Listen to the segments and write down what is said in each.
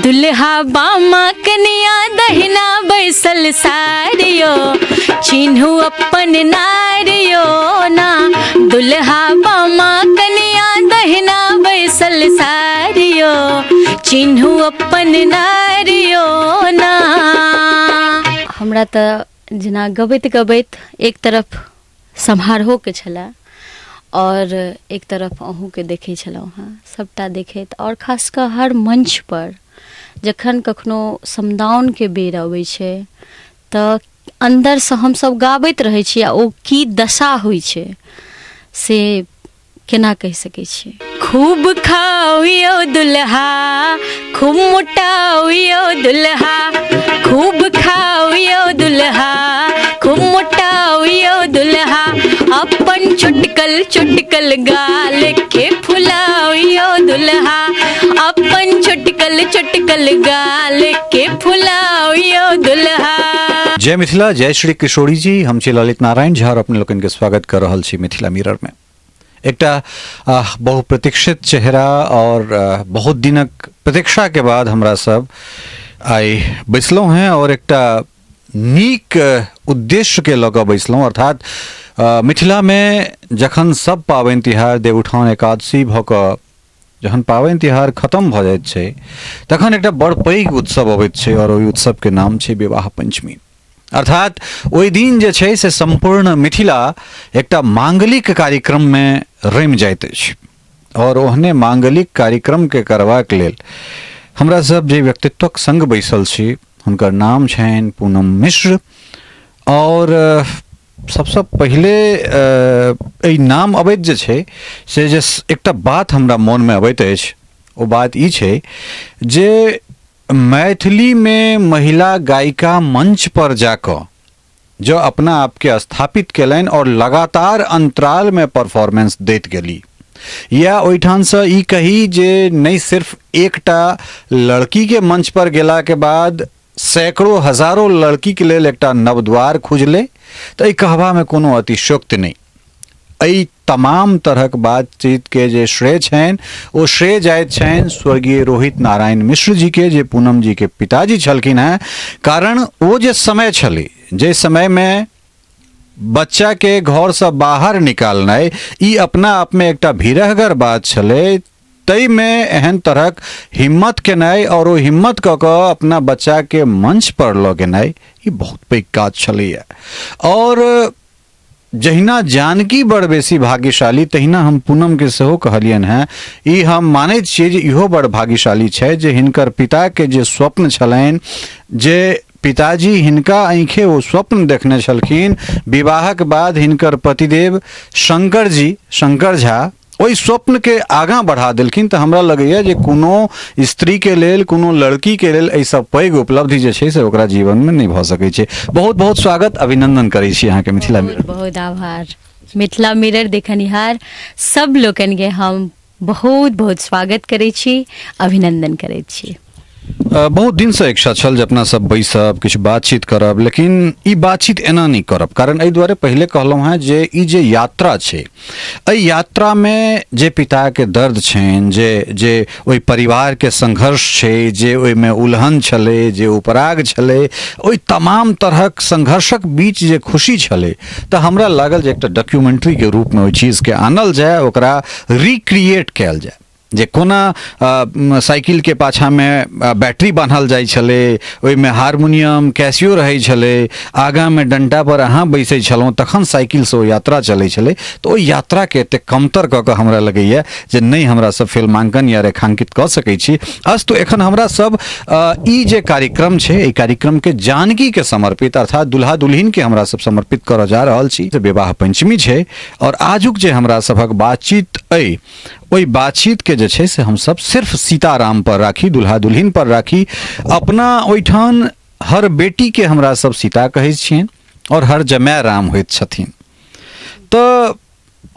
दुल्हा बामा कनिया दहिना बैसल सारियो चिन्हू अपन नारियो ना। दुल्हा बामा कनिया दहिना बैसल सारियो चिन्हू अपन नारियो ना। हमरा तऽ जेना गबैत गबैत एक तरफ समारोह के छला और एक तरफ अहूँके देखै छलहुँ हेँ, सबटा देखैत और खास कऽ हर मंच पर जखन कखनो समदाउनके बेर अबै छै तऽ अन्दरसँ हमसब गाबैत रहै छी आ ओ की दशा होइ छै से केना कहि सकै छी। खूब खाओ यो दुल्हा खूब मोटाओ यो दुल्हा, खूब खाओ यो दुल्हा खूब मोटाओ यो दुल्हा, अपन चुटकल चुटकल गाल के फुलाओ यो दुल्हा, अपन चुटकल चुटकल गाल के फुलाओ यो दुल्हा। जय मिथिला, जय श्री किशोरी जी। हम छी ललित नारायण झा और अपने लोगन के स्वागत कर रहल छी मिथिला मिरर में। एकटा बहुप्रतीक्षित चेहरा और बहुत दिनक प्रतीक्षा के बाद हमरा सब आई बैसलहुँ हैं और एकटा नीक उद्देश्य के लऽ कऽ बैसलहुँ, अर्थात मिथिला में जखन सब पाबनि तिहार देवउठान एकादशी भऽ कऽ जखन पाबनि तिहार खत्म भऽ जाइत छै तखन एकटा बड़ पैघ उत्सव अबैत छै और ओहि उत्सव के नाम छै विवाह पंचमी। अर्थात ओहि दिन जे छै से संपूर्ण मिथिला एकटा मांगलिक कार्यक्रम में रमि जाइत अछि और ओहने मांगलिक कार्यक्रम के करबाक लेल हमरा सब जे व्यक्तित्वक संग बैसल छी हुनकर नाम छनि पूनम मिश्र। और सबसे पहले एहि नाम अबैत जे छै से जे एकटा बात हमरा मन में अबैत अछि ओ बात ई छै जे मैथिली में महिला गायिका मंच पर जाकर जो अपना आप के स्थापित केलनि और लगातार अंतराल में परफॉर्मेंस दैत गेली, या ओहिठाम से ई कही जे नहीं सिर्फ एकटा लड़की के मंच पर गेला के बाद सैकड़ों हजारों लड़की के लेल एकटा नवद्वार खुजले, तो ई कहबा में कोनो अतिशयोक्ति नहीं। एहि तमाम तरहक बातचीत के जे श्रेय छनि ओ श्रेय जाइत छनि स्वर्गीय रोहित नारायण मिश्र जी के, जे पूनम जी के पिताजी छलखिन हैं। कारण ओ जे समय छलै जे समय में बच्चा के घर से बाहर निकालनाइ ई अपना आप में एकटा भीरहगर बात छलै, तई में एहन तरहक हिम्मत केनाइ और ओ हिम्मत कऽ कऽ अपना बच्चा के मंच पर लऽ गेनाइ ई बहुत पैघ काज छलैया। और जहिना जानकी बड़ बेसी भाग्यशाली तहिना हम पूनम के सेहो कहलियनि हैं। ई हम मानैत छियै जे इहो बड़ भाग्यशाली छै जे हिनकर पिता के जे स्वप्न छलनि, जे पिताजी हिनका आँखे ओ स्वप्न देखने छलखिन, विवाहक बाद हिनकर पतिदेव शंकर झा ओहि स्वप्न के आगाँ बढ़ा देलखिन। तऽ हमरा लगैया जे कोनो स्त्री के लेल कोनो लड़की के लेल एहि सब पैघ उपलब्धि जे छै से ओकरा जीवन में नहीं भऽ सकै छै। बहुत बहुत स्वागत, अभिनंदन करै छी अहाँके मिथिला मिरर। बहुत आभार। मिथिला मिरर देखनिहार सब लोकन के हम बहुत बहुत स्वागत करै छी, अभिनंदन करै छी। बहुत दिन से इच्छा छल जे अपना सब बैसब किछु बातचीत करब, लेकिन ई बातचीत एना नहीं करब। कारण एहि दुआरे पहले कहलहुँ हैं जे ई जे यात्रा छै एहि यात्रा में जे पिता के दर्द छनि, जे ओहि परिवार के संघर्ष छै, जे ओहिमे उलहन छलै, जे उपराग छलै, ओहि तमाम तरहक संघर्षक बीच जे खुशी छलै, तऽ हमरा लागल जे एकटा डॉक्यूमेंट्री के रूप में ओहि चीज के आनल जाय, ओकरा रिक्रिएट कयल जाय। जे कोना साइकिल के पाछा में बैटरी बान्हल जाइ छलै, ओहिमे हारमोनियम कैसियो रहै छलै, आगाँ में डंटा पर अहाँ बैसै छलहुँ तखन साइकिल से ओ यात्रा चलै छलै। तऽ ओहि यात्रा के एते कमतर कऽ कऽ हमरा लगैया जे नहीं हमरा सब फिल्मांकन या रेखांकित कऽ सकै छी। अस्तु एखन हमरा सब ई जे कार्यक्रम छै एहि कार्यक्रम के जानकी के समर्पित अर्थात दुल्हा दुल्हिन के हमरा सब समर्पित करऽ जा रहल छी। विवाह पंचमी छै और आजुक जे हमरा सबक बातचीत अइ ओहि बातचीत के जे छै से हम सब सिर्फ सीताराम पर राखी, दुल्हा दुल्हिन पर राखी। अपना ओहिठान हर बेटी के हमरा सब सीता कहै छियनि और हर जमाय राम होइत छथिन। तऽ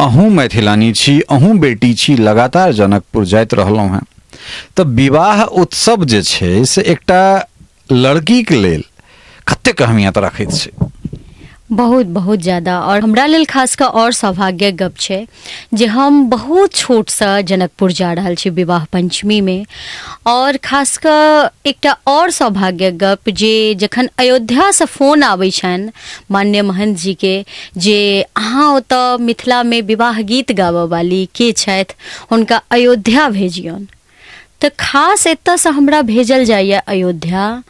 अहूँ मैथिलानी छी, अहूँ बेटी छी, लगातार जनकपुर जाइत रहलहुँ हैं। तऽ विवाह उत्सव जे छै से एकटा लड़की के लेल कतेक अहमियत रखैत छै? बहुत बहुत ज़्यादा। और हमरा लेल खास कऽ और सौभाग्यक गप छै जे हम बहुत छोटसँ जनकपुर जा रहल छी विवाह पंचमी में। और खास कऽ एकटा और सौभाग्यक गप जे जखन अयोध्यासँ फोन आबै छनि माननीय महंत जी के जे अहाँ ओतऽ मिथिला में विवाह गीत गाबऽ वाली के छथि हुनका अयोध्या भेजियौन, तऽ खास एतऽसँ हमरा भेजल जाइए अयोध्या।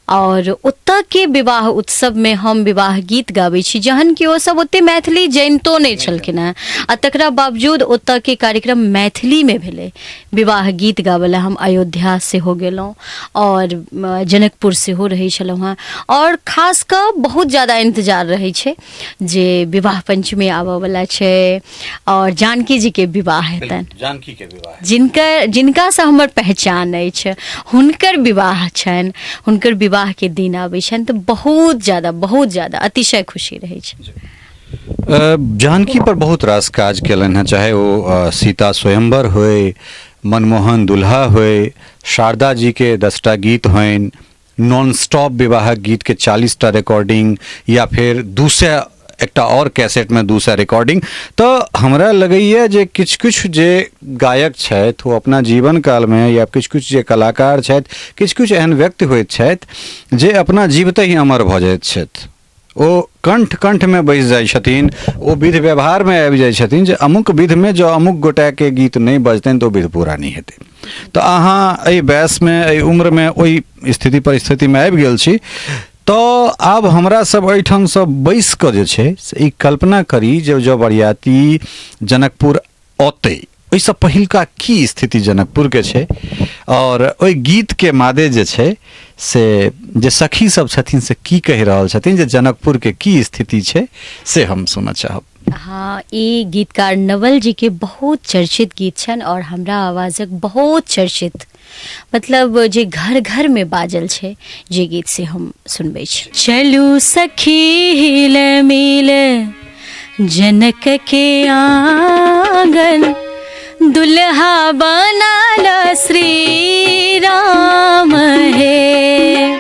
और ओतऽ के विवाह उत्सव में हम विवाह गीत गाबै छी जहन कि ओ सब ओते मैथिली जनितो नहीं छलखिन हेँ, आ तकरा बावजूद ओतऽ के कार्यक्रम मैथिली में भेलै। विवाह गीत गाबै लए हम अयोध्या सेहो गेलहुँ और जनकपुर सेहो रहै छलहुँ हेँ। और खास कऽ बहुत ज़्यादा इंतजार रहै छै जे विवाह पंचमी आबऽवला छै और जानकी जी के विवाह हेतनि, जानकी के विवाह जिनकासँ हमर पहचान अछि, हुनकर विवाह छनि, हुनकर विवाह के दिन आबै छनि, तऽ बहुत ज़्यादा अतिशय खुशी रहै छै। जानकी पर बहुत रास काज केलनि हैं, चाहे वो सीता स्वयंवर होय, मनमोहन दुल्हा होय, शारदा जी के 10टा गीत होइन, नॉन स्टॉप विवाह गीत के 40टा रिकॉर्डिंग, या फिर दूसरा एकटा और कैसेट में दूसरा रिकॉर्डिंग। तो हमरा लगैए जे किछु जे गायक छथि वो अपना जीवन काल में, या किछु जे कलाकार छथि, किछु एहन व्यक्ति होइत छथि जे अपना जीवते ही अमर भऽ जाइत छथि। ओ कंठ में बैस जाइ छथिन, ओ विध व्यवहार में आबि जाइ छथिन जे अमुक विध में जो अमुक गोटा के गीत नहीं बजतनि तो विध पूरा नहीं हेतै। तो अहाँ एहि वयस में, एहि उम्र में ओहि स्थिति परिस्थिति में आबि गेल छी। तो आब हमरा सब एहिठाम से बैस कऽ जे छै से ई कल्पना करी जे जो बरियाती जनकपुर औतै, ओहिसँ पहिलका की स्थिति जनकपुर के छै, और ओहि गीत के मादे जे छै से जे सखी सब छथिन से की कहि रहल छथिन, जे जनकपुर के की स्थिति छै से हम सुनऽ चाहब। हाँ, ई गीतकार नवल जी के बहुत चर्चित गीत छन और हमरा आवाजक बहुत चर्चित, मतलब जे घर घर में बाजल छे जे गीत से हम सुनबे छी। चलू सखी हिल मिल जनक के आंगन, दुल्हा बनाल श्री राम है,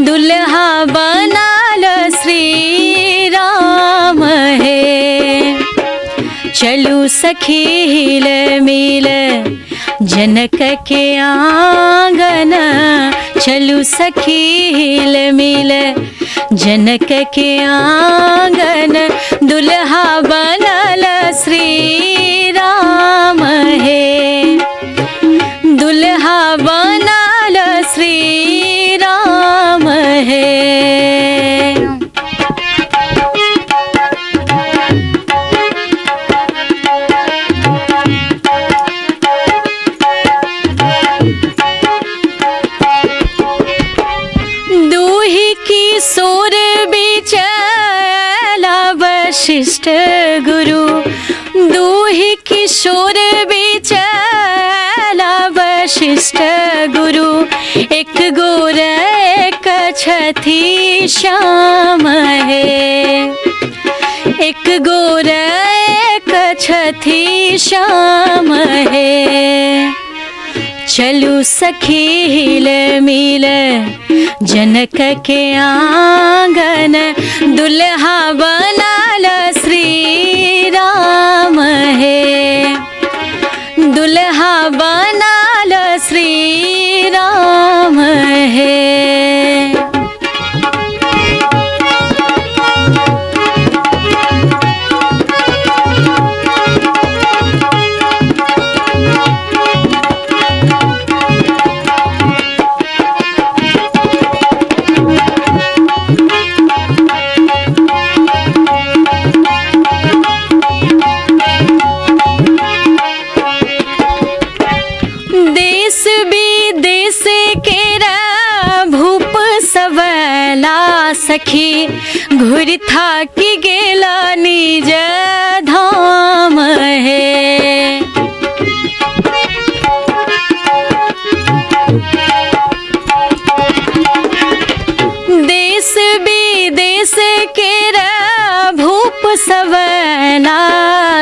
दुल्हा बनाल श्री राम है। चलू सखी हिल मिल जनक के आंगन, चलू सखी हिल मिल जनक के आंगन, दुल्हा बनल श्री राम है, दुल्हा बनल श्री राम है। वशिष्ठ गुरु दूहि किशोर बिचला, वशिष्ठ गुरु एक गोर एक छथि श्याम है, एक गोर एक छथि श्याम है। चलू सखी हिल मिल जनक के आंगन, दुल्हा बनाल श्री राम है, दुल्हा बनाल श्री राम है। सखी घुर थाकी गेला निज धाम है, देश विदेश के भूप सवला,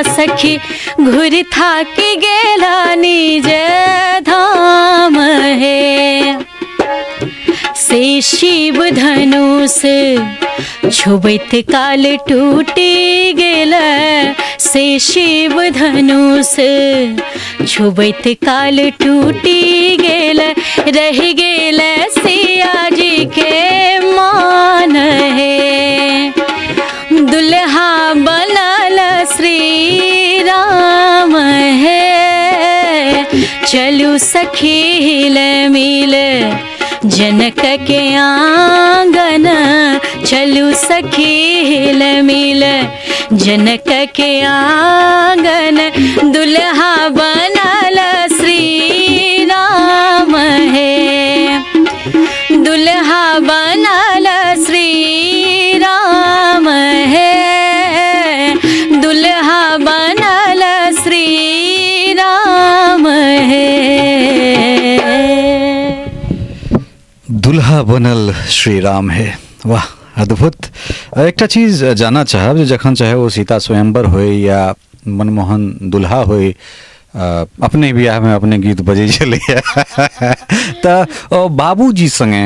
सखी घुर थाकी गेला निज धाम है। से शिव धनुष छुबैत काल टूटी गेल से शिव धनुष छुबैत काल टूटी गेल रह गेल सिया जी के मान है दुल्हा बनल श्री राम है चलू सखी हिल मिल जनक के आंगन चलू सखी हिल मिल जनक के आंगन दुल्हा बनल श्री राम है दुल्हा बनल श्री राम है दुल्हा बनल श्री राम है दुल्हा बनल श्री राम है। वाह अद्भुत। एकटा चीज जानना चाहब जे जखन चाहे वो सीता स्वयंवर होय या मनमोहन दुल्हा होय अपने बियाह में अपने गीत बजै छलै तऽ बाबूजी संगे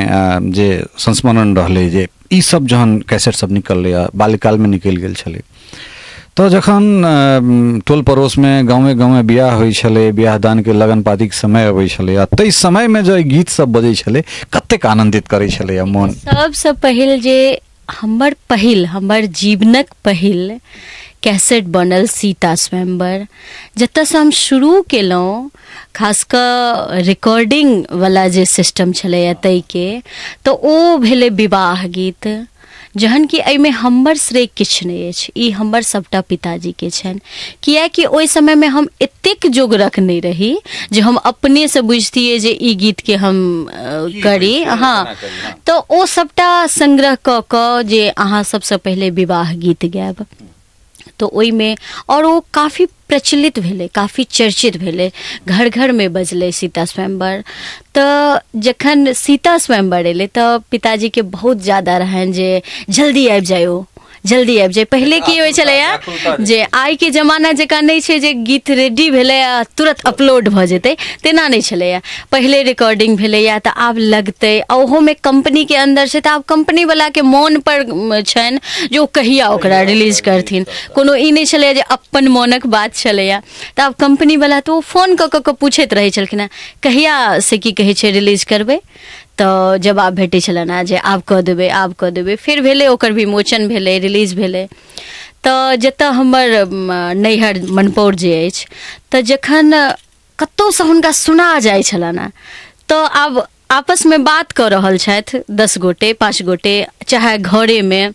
जे संस्मरण रहलै जे ई सब जहन कैसेट सब निकललै बाल्यकाल में निकलि गेल छलै तो जखन टोल पड़ोस में गाँवे गाँवे बियाह होइ छलै बियाह दान के लगन पातिक समय अबै छलै आ तै समय में जे गीत सब बजै छलै कतेक आनंदित करै छलै मन। सबसँ पहिल जे हमर जीवनक पहिल कैसेट बनल सीता स्वयंवर जतऽसँ हम शुरू केलहुँ खास कऽ रिकॉर्डिंग वाला जे सिस्टम छलैया ताहिके तऽ ओ भेलै विवाह गीत जहन कि एहिमे हमर श्रेय किछु नहि अछि ई हमर सबटा पिताजीके छनि कियाकि ओहि समयमे हम एतेक जोगरक नहि रही जे हम अपनेसँ बुझतियै जे ई गीतके हम करी हाँ तऽ ओ सबटा संग्रह कऽ कऽ जे अहाँ सबसँ पहिले विवाह गीत गायब तो ओहिमे और वो काफ़ी प्रचलित भेलै काफ़ी चर्चित भेलै घर घर में बजलै सीता स्वयंवर। तऽ जखन सीता स्वयंवर एलै तऽ पिताजी के बहुत ज़्यादा रहनि जे जल्दी आबि जाइयो जल्दी आबि जाए। पहिले की होइ छलैया जे आइ के जमाना जकाँ नहि छै जे गीत रेडी भेलै आ तुरंत अपलोड भऽ जेतै तेना नहि छलैया पहिले रिकॉर्डिंग भेलैया तऽ आब लगतै ओहोमे कंपनीके अन्दर छै तऽ आब कंपनीवलाके मोन पर छनि जे ओ कहिया ओकरा रिलीज करथिन कोनो ई नहि छलैया जे अपन मोनक बात छलैया तऽ आब कंपनीवला तऽ ओ फोन कऽ कऽ पूछैत रहै छलखिन हेँ कहिया से की कहै छै रिलीज करबै तऽ जवाब भेटै छलनि हेँ जे आब कऽ देबै फेर भेलै ओकर विमोचन भेलै रिलीज भेलै। तऽ जतऽ हमर नैहर मनपौर जे अछि तऽ जखन कतहुसँ हुनका सुना जाइ छलनि हेँ तऽ आब आपसमे बात कऽ रहल छथि 10 गोटे 5 गोटे चाहे घरेमे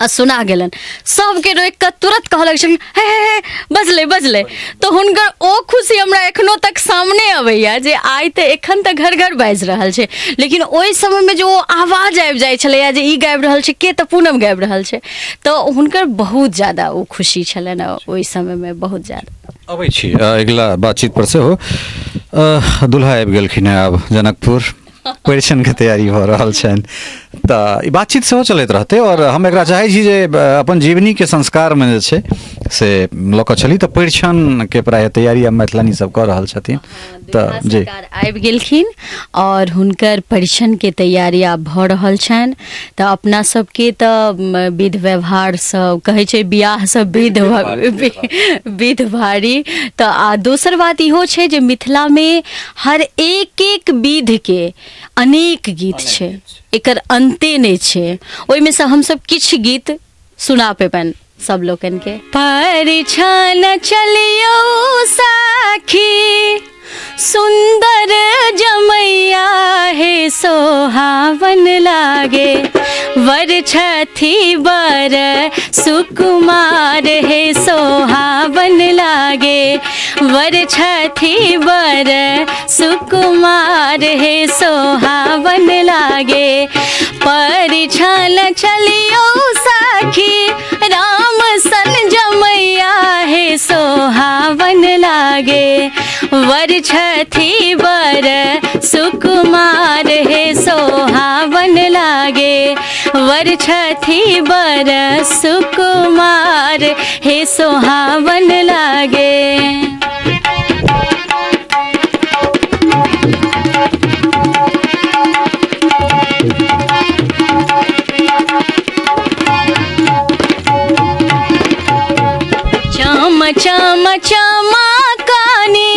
आ सुना गेलन सबके रोकि कऽ तुरंत कहलक छथिन हे हे हे बजलै तऽ हुनकर ओ खुशी हमरा एखनो तक सामने अबैया जे आइ तऽ एखन तऽ घर घर बाजि रहल छै लेकिन ओहि समयमे जे ओ आवाज आबि जाइ छलैया जे ई गाबि रहल छै के तऽ पूनम गाबि रहल छै तऽ हुनकर बहुत ज्यादा ओ खुशी छलनि ओहि समयमे बहुत ज्यादा। अबै छी अगिला बातचीत पर से हो दुल्हा आबि गेलखिन हैं आब जनकपुर परिछन के तैयारी भऽ रहल छनि तऽ ई बातचीत सेहो चलैत रहतै और हम एकरा चाहै छी जे अपन जीवनी के संस्कार में जे छै से लऽ कऽ चली तऽ परिछन के प्राय तैयारी आब मैथिलानी सब कऽ रहल छथिन तऽ जी आबि गेलखिन और हुनकर परिछन के तैयारी आब भऽ रहल छनि तऽ अपना सबके तऽ विध व्यवहार सब कहै छै बियाह सब विध भारी तऽ आ दोसर बात इहो छै जे मिथिला में हर एक विध के अनेक गीत छै एकर अंते नहीं छै ओहिमे से हम सब किछ गीत सुना पेबनि सब लोगन के। परिछन चलियो साखी सुंदर जमैया हे सोहावन लागे वर छथी बर सुकुमार हे सोहावन लागे वर छथी बर सुकुमार हे सोहावन लागे। परिछन चलियो साखी राम सन जमैया हे सोहावन लागे वर छथी बर सुकुमार हे सोहावन लागे वर छथी बर सुकुमार हे सोहावन लागे। चमकानी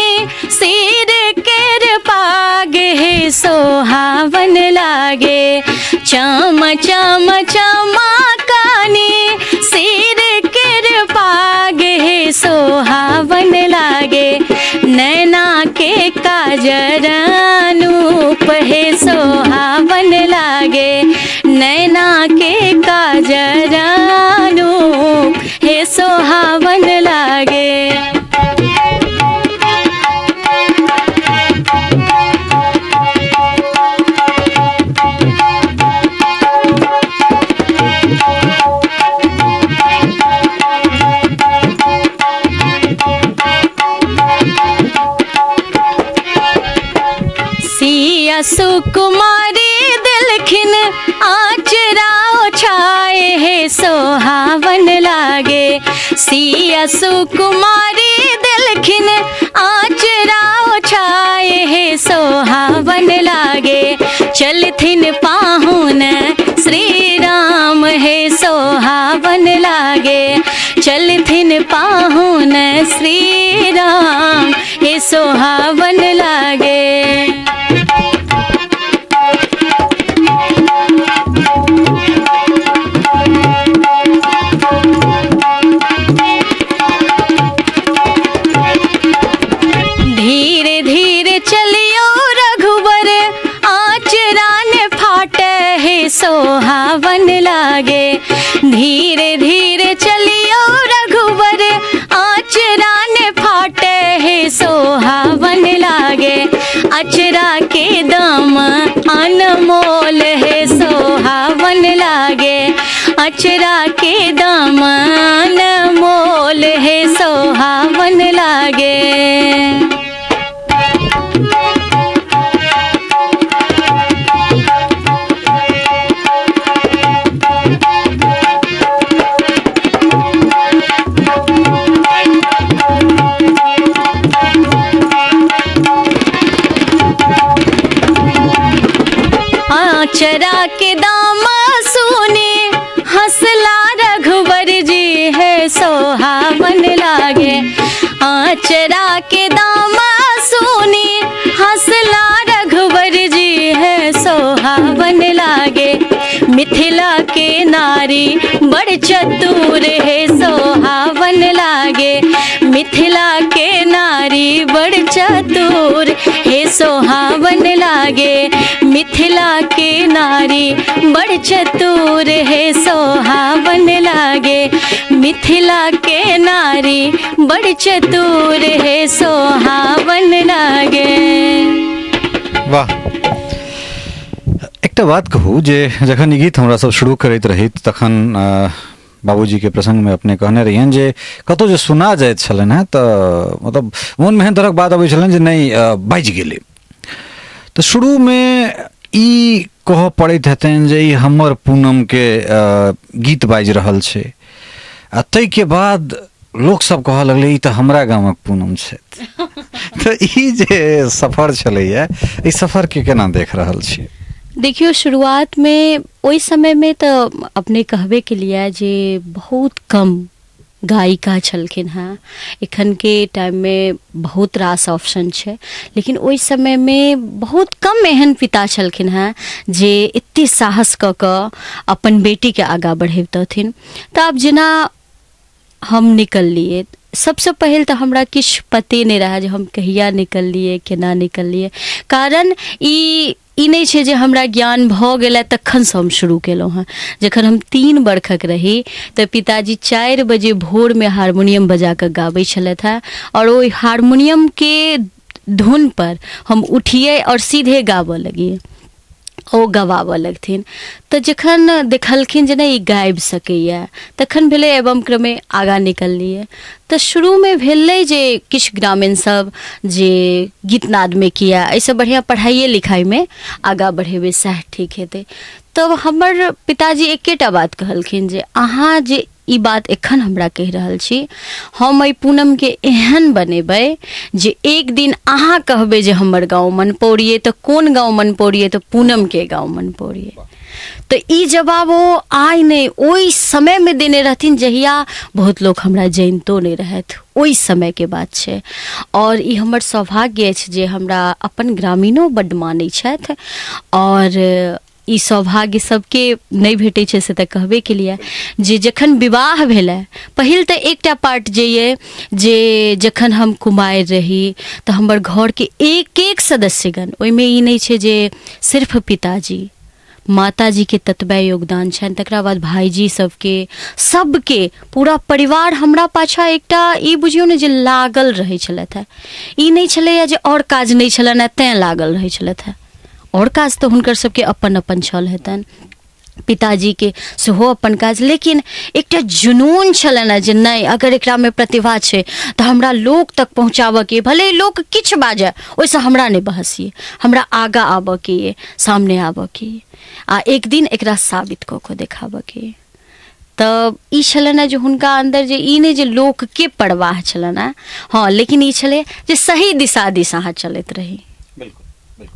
सिर केर पाग हे सोहावन लागे। चम चम चमकानी सिर केर पाग हे सोहावन लागे। नैना के काजर अनूप हे सोहावन लागे। नैना के काजर अनूप हे सोहावन लागे। सिया सुकुमारी दिलखिन आचरा ओछाए हे सोहावन लागे। सिया सुकुमारी दिलखिन आचरा ओछाए हे सोहावन लागे। चलथिन पाहुन श्री राम हे सोहावन लागे। चलथिन पाहुन श्री राम हे सोहावन लागे। धीरे धीरे चलियो रघुवर आचरा ने फाटे हे सोहावन लागे। धीरे धीरे चलियो रघुवर आचरा ने फाटे हे सोहावन लागे। अचरा के दाम अनमोल हे सोहावन लागे। अचरा के दाम अनमोल हे सोहावन लागे। आचरा के दाम सुने हंसला रघुवर जी है सोहावन लागे। आचरा के दाम सुने हंसला रघुवर जी है सोहावन लागे। मिथिला के नारी बड़ चतुर है सोहावन लागे। मिथिला के नारी बड़ चतुर है सोहावन लागे। मिथिला के नारी बड़ चतुर है सोहावन लागे। मिथिला के नारी बड़ चतुर है सोहावन लागे। वाह। एकटा बात कहू जे जखन ई गीत हमरा सब शुरू करैत रही तखन बाबूजी के प्रसंग में अपने कहने रहियन जे कतौ जे सुना जाइत छलन है तऽ मतलब मोन में एहन तरहक बात अबै छलन जे नहीं बाजि गेलै। तऽ शुरू में ई कह पड़ैत हेतनि जे ई हमर पूनम के गीत बाजि रहल छै आ तै के बाद लोक सब कहऽ लगलै ई तऽ हमरा गामक पूनम छथि। तऽ ई जे सफर छलैया ई सफर के केना देख रहल छी? देखियो शुरुआत में ओइ समय में तो अपने कहबे के लिए जे बहुत कम गायिका छलखिन हैं। एखन के टाइम में बहुत रास ऑप्शन छै लेकिन ओइ समय में बहुत कम एहन पिता छलखिन हैं जे एते साहस क क अपन बेटी के आगा बढ़ेबतथिन। तऽ आब जेना हम निकललिए सबसे पहले तो हमरा किछ पते नहीं रहा जे हम कहिया निकललिए केना निकललिए। कारण ई नहीं छै जे हमरा ज्ञान भ गेलै तखन से हम शुरू केलहुँ हैं। जखन हम 3 बरखक रही तऽ पिताजी 4 बजे भोर में हारमोनियम बजा कऽ गाबै छलथि हैं और ओइ हारमोनियम के धुन पर हम उठिए और सीधे गाबऽ लगिए। ओ गवाबऽ लगथिन तऽ जखन देखलखिन जे नहीं गाबि सकैया तखन भेलै एवं क्रमे आगाँ निकललिए। तऽ शुरू में भेलै जे किछ ग्रामीण सब जे गीतनाद में किया एहिसँ बढ़िया पढ़ाइए लिखाई में आगाँ बढ़ेबै सएह ठीक हेतै। तब हमर पिताजी एकेटा बात कहलखिन जे अहाँ जे ई बात एखन हमरा कहि रहल छी, हम एहि पूनम के एहन बनेबै जे एक दिन अहाँ कहबै जे हमर गाँव मन पौड़िए, तऽ कोन गाँव मन पौड़िए, तऽ पूनम के गाँव मन पौड़िए। तो ई जवाब ओ आइ नहीं, ओहि समय में देने रहथिन जहिया बहुत लोग हमरा जनितो नहीं रहथि, ओहि समय के बात छै। और ई हमर सौभाग्य अछि जे हमरा अपन ग्रामीणो बड्ड मानै छथि, और ई सौभाग्य सबके नहीं भेटै छै से तऽ कहबे केलिए जे जखन विवाह भेलै, पहिल तऽ एकटा पार्ट जे ये जे जखन हम कुमारि रही तऽ हमर घर के एक एक सदस्यगण, ओहिमे ई नहीं छै जे सिर्फ पिताजी माताजी के ततबे योगदान छनि, तकरा बाद भाईजी सबके पूरा परिवार हमरा पाछा एकटा ई बुझियौ ने जे लागल रहै छलथि है। ई नहीं छलैया जे और काज नहीं छलनि है तें लागल रहै छलथि है, और काज तऽ हुनकर सबके अपन अपन छल हेतनि, पिताजी के सेहो अपन काज, लेकिन एकटा जुनून छलनि है जे नहीं अगर एकरा में प्रतिभा छै तऽ हमरा लोक तक पहुँचाबऽ के, भले लोक किछु बाजै ओहिसँ हमरा नहीं बहसिए, हमरा आगा आबऽ के ये, सामने आबऽ के ये, आ एक दिन एकरा साबित कऽ कऽ देखाबऽ के। तब ई छलनि है जे हुनका अंदर जे ई नहीं जे लोक के परवाह छलनि है, हाँ, लेकिन ई छलै जे सही दिशा दिस अहाँ चलैत रही,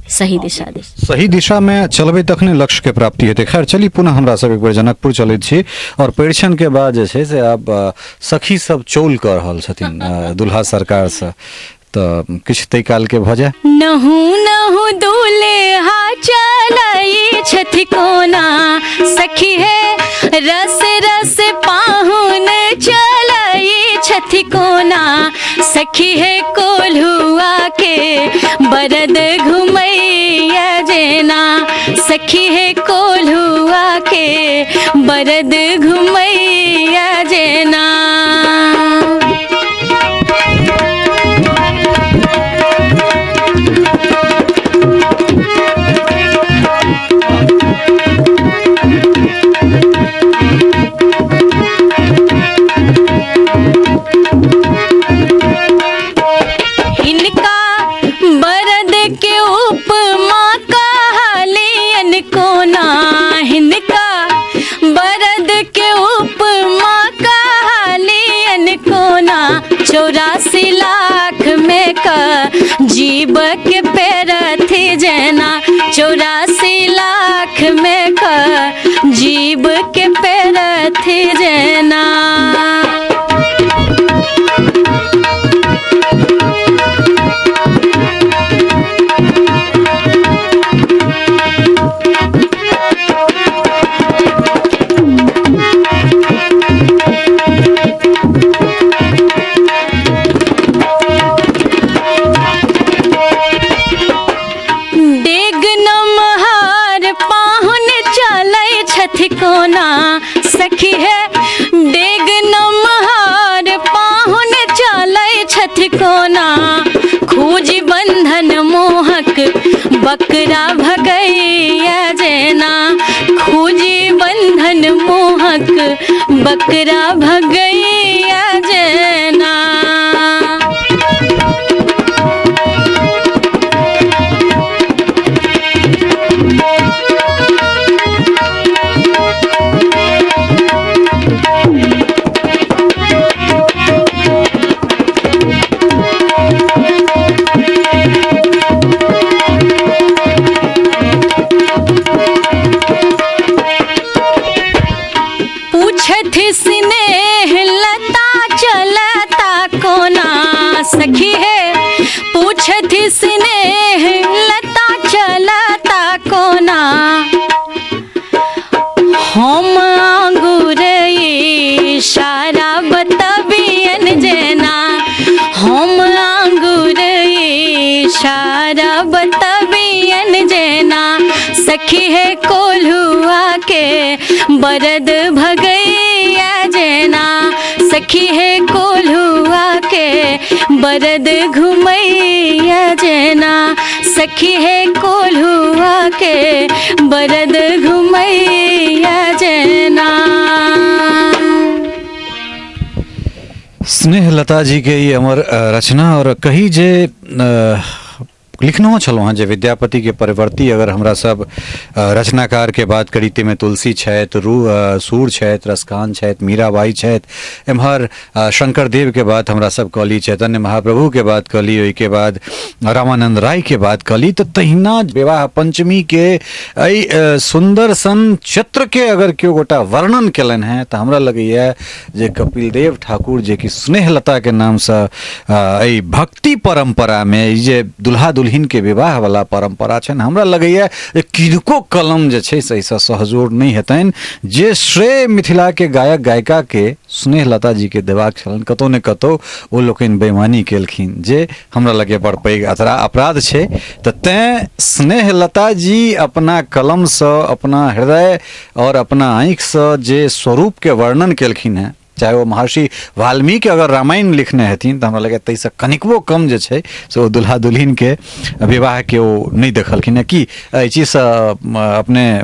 सही दिशा में चलबे तखने लक्ष्य के प्राप्ति हेतै। खैर चली पुनः हमरा सब एक बेर जनकपुर चलैत छी, और परिछन के बाद जे छै से आब सखी सब चौल कऽ रहल छथिन दुल्हा सरकार से, तऽ किछु तै काल के भऽ जाय। नहु नहु दुल्हा चलै छथि कोना, सखी हे रस रस पाहुन चलै छथि कोना, सखी हे कोल्हुआ के बरद घुमैया जेना, सखी हे कोल्हुआ के बरद घुमैया जेना। जीब के पेरथी जेना, 84 लाख में का जीब के पेरथी जेना। कोना सखी है डेग नमहार पाहुन चलै छथि कोना, खूजी बंधन मोहक बकरा भगैया जेना, खूजी बंधन मोहक बकरा भगैया जेना। सखी है पूछथि स्नेह लता चलता कोना, हम आंगुर इशारा बतबियन जेना, हम आंगुर इशारा बतबियन जेना, सखी है कोल्हुआ के बरद भगैया जेना, सखी है कोल्हुआ के बरद घुमैया जेना, सखी है कोल्हुआ के बरद घुमैया जेना। स्नेह लता जी के ये अमर रचना, और कही जे लिखनो छलहुँ हँ जे विद्यापति के परवर्ती अगर हमरा सब रचनाकार के बात करी तैमे तुलसी छथि, सूर छथि, रसखान छथि, मीराबाई छथि, एम्हर शंकरदेव के बात हमरा सब कहली, चैतन्य महाप्रभु के बात कहली, ओहिके बाद रामानंद राय के बात कहली, तो तहिना विवाह पंचमी के एहि सुंदर सन चित्र के अगर केओ गोटा वर्णन केलनि हैं तो हमरा लगैया जे कपिल देव ठाकुर जे कि स्नेहलता के नाम से एहि भक्ति परंपरा में ई जे दुल्हा दुल्हिन के विवाह वाला परंपरा छनि, हमरा लगैया जे किनको कलम जे छै से सहजोड़ नहीं हेतनि जे श्रेय मिथिला के गायक गायिका के स्नेहलता जी के देबाक छलनि। कतौ ने कतौ ओ लोकनि बेईमानी केलखिन जे हमरा लगे बड़ पैघ अपराध छै। तऽ तें स्नेहलता जी अपना कलम से, अपना हृदय और अपना आँखि से जे स्वरूप के वर्णन केलखिन हैं, चाहे वो महर्षि वाल्मीकि अगर रामायण लिखने हेथिन तो हमरा लगे तैसे कनिकबो कम जे छै से वो दुल्हा दुल्हिन के विवाह के वो नहीं देखलखिन है कि चीज अपने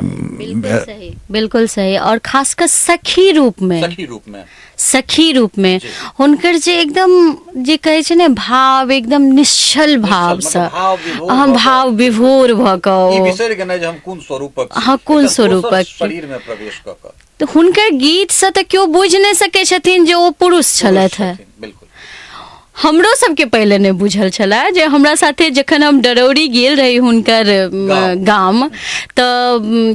बिल्कुल सही और खासकर सखी रूप में हुनकर जे एकदम जे कहे छै ने भाव एकदम निश्चल भाव से हम भाव विभोर भ के कोन स्वरूपक शरीर में प्रवेश क के तो हुनकर गीत से तो क्यों बुझ नहीं सके छथिन जे ओ पुरुष छलथि है। हमरो सबके पहले नहीं बुझल छला जे हमरा साथे जखन हम डरौरी गेल रही हुनकर गाम तो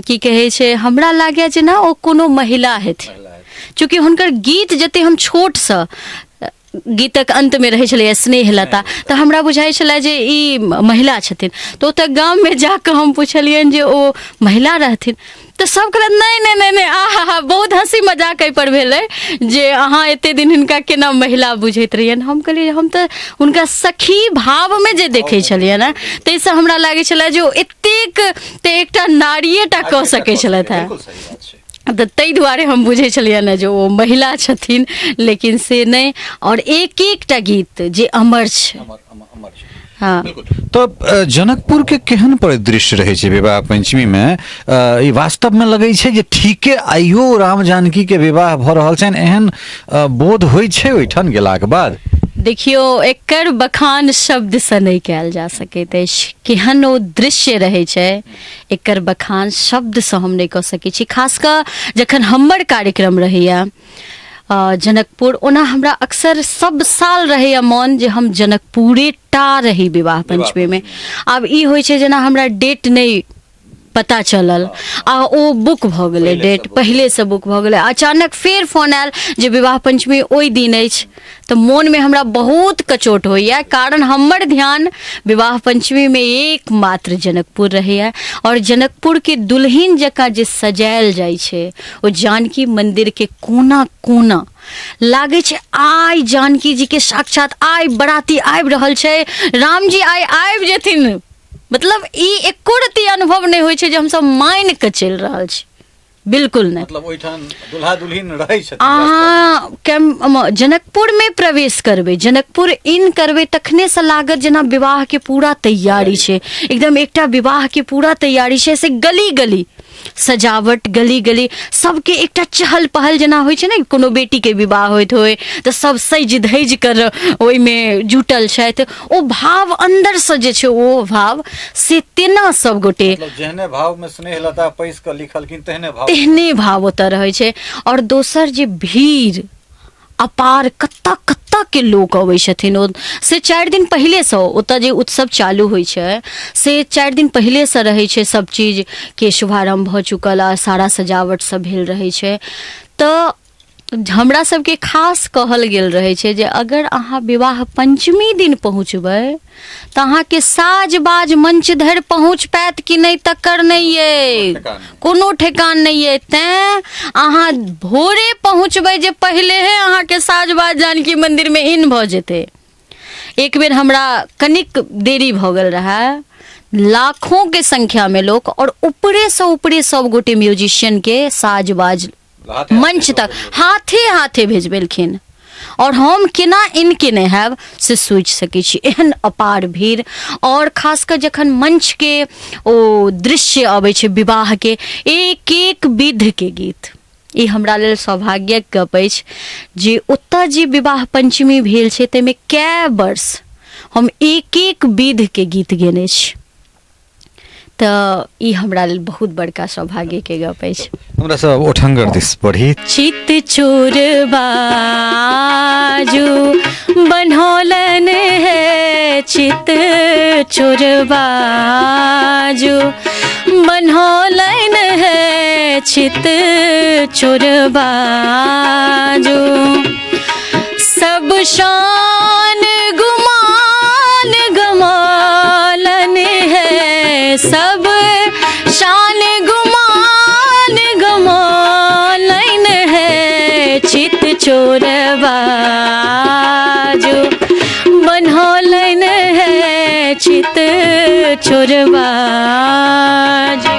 की कहे छै हमरा लागे जे ना ओ कोनो महिला हेथिन, चूँकि हुनकर गीत जते हम छोट से गीतक अंत में रहे छलै स्नेहलता तो हमरा बुझाई छला जे ई महिला छथिन। तो ओतऽ गाम में जाकर हम पूछलियन जे ओ महिला रहथिन तो सब कहलक नहीं आहा बहुत हंसी मजाक एहि पर भेलै जे अहाँ एते दिन हिनका केना महिला बुझैत रहियन। हम कहलियै हम तो उनका सखी भाव में जे देखै छलियै ना ताहिसँ हमरा लागै छला जे ओ एतेक ते एकटा नारिये टा कऽ सकै छलथि है। तऽ ताहि दुआरे हम बुझै छलियै ने जे ओ महिला छथिन, लेकिन से नहीं। और एक एकटा गीत जे अमर छै। हाँ। तो जनकपुर के केहन परिदृश्य रहे छै विवाह पंचमी में? ई वास्तव में लगे छै जे ठीके आइयो राम जानकी के विवाह भ रहल छनि, एहन बोध होइ छै ओहिठाम गेलाक बाद? देखियो एकर बखान शब्द से नहीं कयल जा सकैत अछि, केहन ओ दृश्य रहे छै एकर बखान शब्द से हम नहीं कऽ सकै छी। खासकर जखन हमर कार्यक्रम रहैया जनकपुर, ओना हमरा अक्सर सब साल रहैया मन जे हम जनकपुरे टा रही विवाह पंचमी में। आब ई होइ छै जेना हमरा डेट नहीं पता चलल आ ओ बुक भ गेलै, डेट पहले से बुक भ गेलै, अचानक फेर फोन आयल जे विवाह पंचमी ओहि दिन अछि, तो मोन में हमरा बहुत कचोट होइया। कारण हमर ध्यान विवाह पंचमी में एकमात्र जनकपुर रहैया और जनकपुर के दुल्हिन जकाँ जे सजायल जाइ छै ओ जानकी मंदिर के कोना कोना लागे छै आइ जानकी जी के साक्षात आइ बराती आबि रहल छै, राम जी आइ आबि जेथिन। मतलब ई एको रती अनुभव नहीं होइ छै जे हम सब मान के चल रहल छी, बिल्कुल नहीं। मतलब ओइठाम दुल्हा दुल्हिन रहै छथिन। अहाँ जनकपुर में प्रवेश करबै, जनकपुर इन करबै तखने से लागत जेना विवाह के पूरा तैयारी छै, एकदम एकटा विवाह के पूरा तैयारी छै। से गली गली सजावट, गली गली सबके एकटा चहल पहल जेना होइ छै ने, कोनो बेटी के विवाह होइत होय तो सब सज धज कर ओहि में जुटल छथि। ओ भाव अंदर से जे छै ओ भाव से तेना सब गोटे जेहने भाव में स्नेहलता पैस के लिखलखिन तेहने भाव ओतऽ रहै छै। और दोसर जे भीड़ अपार कत्ता कत्ता के लोग अबै छथिन, ओ से 4 दिन पहले से ओतऽ जे उत्सव चालू होइ छै से 4 दिन पहले से रहै छै, सब चीज के शुभारंभ भ चुकल आ सारा सजावट सब भेल रहै छै। तऽ हमरा सबके खास कहल गेल रहे छै जे अगर अहाँ विवाह पंचमी दिन पहुँचबै तऽ अहाँके साज बाज मंच धरि पहुँच पायत कि नहीं तकर नहीं ये, कोनो ठेकान नहीं है। तैं अहाँ भोरे पहुँचबै जे पहले है अहाँके साज बाज जानकी मंदिर में इन भ जेतै। एक बेर हमरा कनिक देरी भ गेल रहा, लाखों के संख्या में लोग और ऊपरे से ऊपरे सब गोटे म्यूजिशियन के साज बाज मंच तक हाथे हाथे भेजबेलखिन और हम केना इनके नहीं हैब से सोच सकै छी। एहन अपार भीड़ और खासकर जखन मंच के ओ दृश्य अबै छै विवाह के, एक एक विध के गीत, ई हमरा लेल सौभाग्यक गप अछि जे ओतऽ जे विवाह पंचमी भेल छै ताहिमे कए वर्ष हम एक एक विध के गीत गेने छी। तऽ ई हमरा लेल बहुत बड़का सौभाग्य के गप अछि। हमरा सब ओठंगर दिस पढ़ी। चित चोर बाजू बनौलन है, चित चोर बाजू बनौलन है, चित चोर बाजू सब शान गुमान गमालन है, सब शान गुमान गमालन है, चित चोर बाजू बनौलन है, चित चोर बाजू।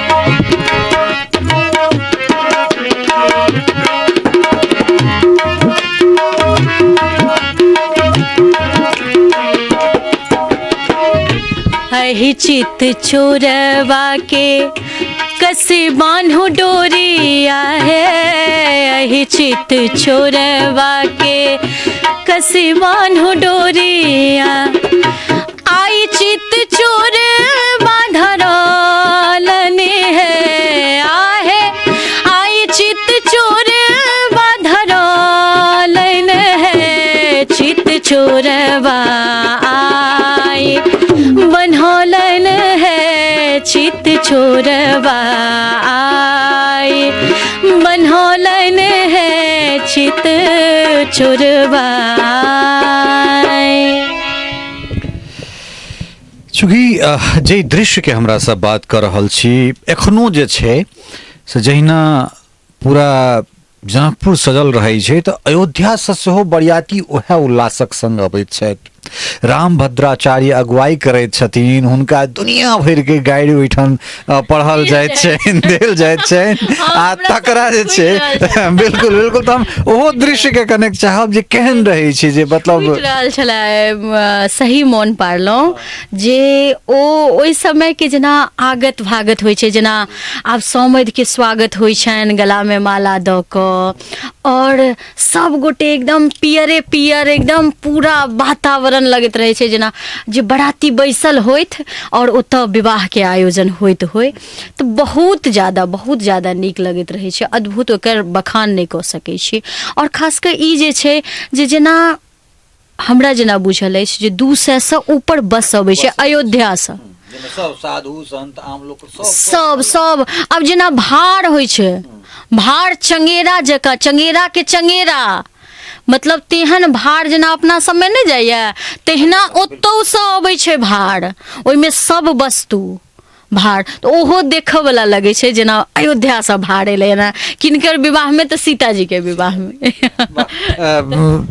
अहि चित चोरवा के कसी बान्हु डोरिया है, अहि चित चोरवा के कसी बान्हु डोरिया, आई चित चोर बाधरालन है, आहे आई चित चोर बाधरालन है, चित चोरवा आई बनौलन है, चित चोरवा आई बनौलन है, चित चोरवा आई। चूँकि जे दृश्य के हमरा सब बात कर रहल छी, एखनो जे छै से जहिना पूरा जनकपुर सजल रहै छै, तऽ अयोध्या से सेहो बरियाती ओहे उल्लासक संग अबैत छथि। राम भद्राचार्य अगुवाई करैत छथिन, हुनका दुनिया भरि के गाइड ओहिठाम पढ़ल जाइत छै, देल जाइत छै, आ तकरा जे छै बिल्कुल बिल्कुल। तऽ हम ओहो दृश्य के कनेक्ट चाहब जे केहन रहै छै, जे मतलब रहल छलै। सही मोन पारलहुँ जे ओ ओहि समय के जेना आगत भागत होइ छै, जेना आब सौमद के स्वागत होइ छनि गला में माला दऽ कऽ, और सब गोटे एकदम पियरे पियर एकदम पूरा वातावरण लगैत रहे छै जेना जे बराती बैसल होइत और ओतऽ विवाह के आयोजन होइत होय। तऽ बहुत ज्यादा नीक लगैत रहे छै, अद्भुत, ओकर बखान नहीं कऽ सकै छी। और खासकर ई जे छै जे जेना हमरा जेना बुझल अछि जे 200 से ऊपर बस अबै छै अयोध्या से, सब साधु संत आम लोग सब अब जेना भाड़ होइ छै, भाड़ चंगेरा जकाँ, चंगेरा के चंगेरा, मतलब तेहन भाड़ जेना अपना सबमे नहीं जाइए, तेहना ओतौ से अबै छै भाड़, ओहिमे सब वस्तु भाड़। तो ओहो देखऽ वाला लगे छै जेना अयोध्या से भाड़ एलै ना, किनकर विवाह में तो सीता जी के विवाह में।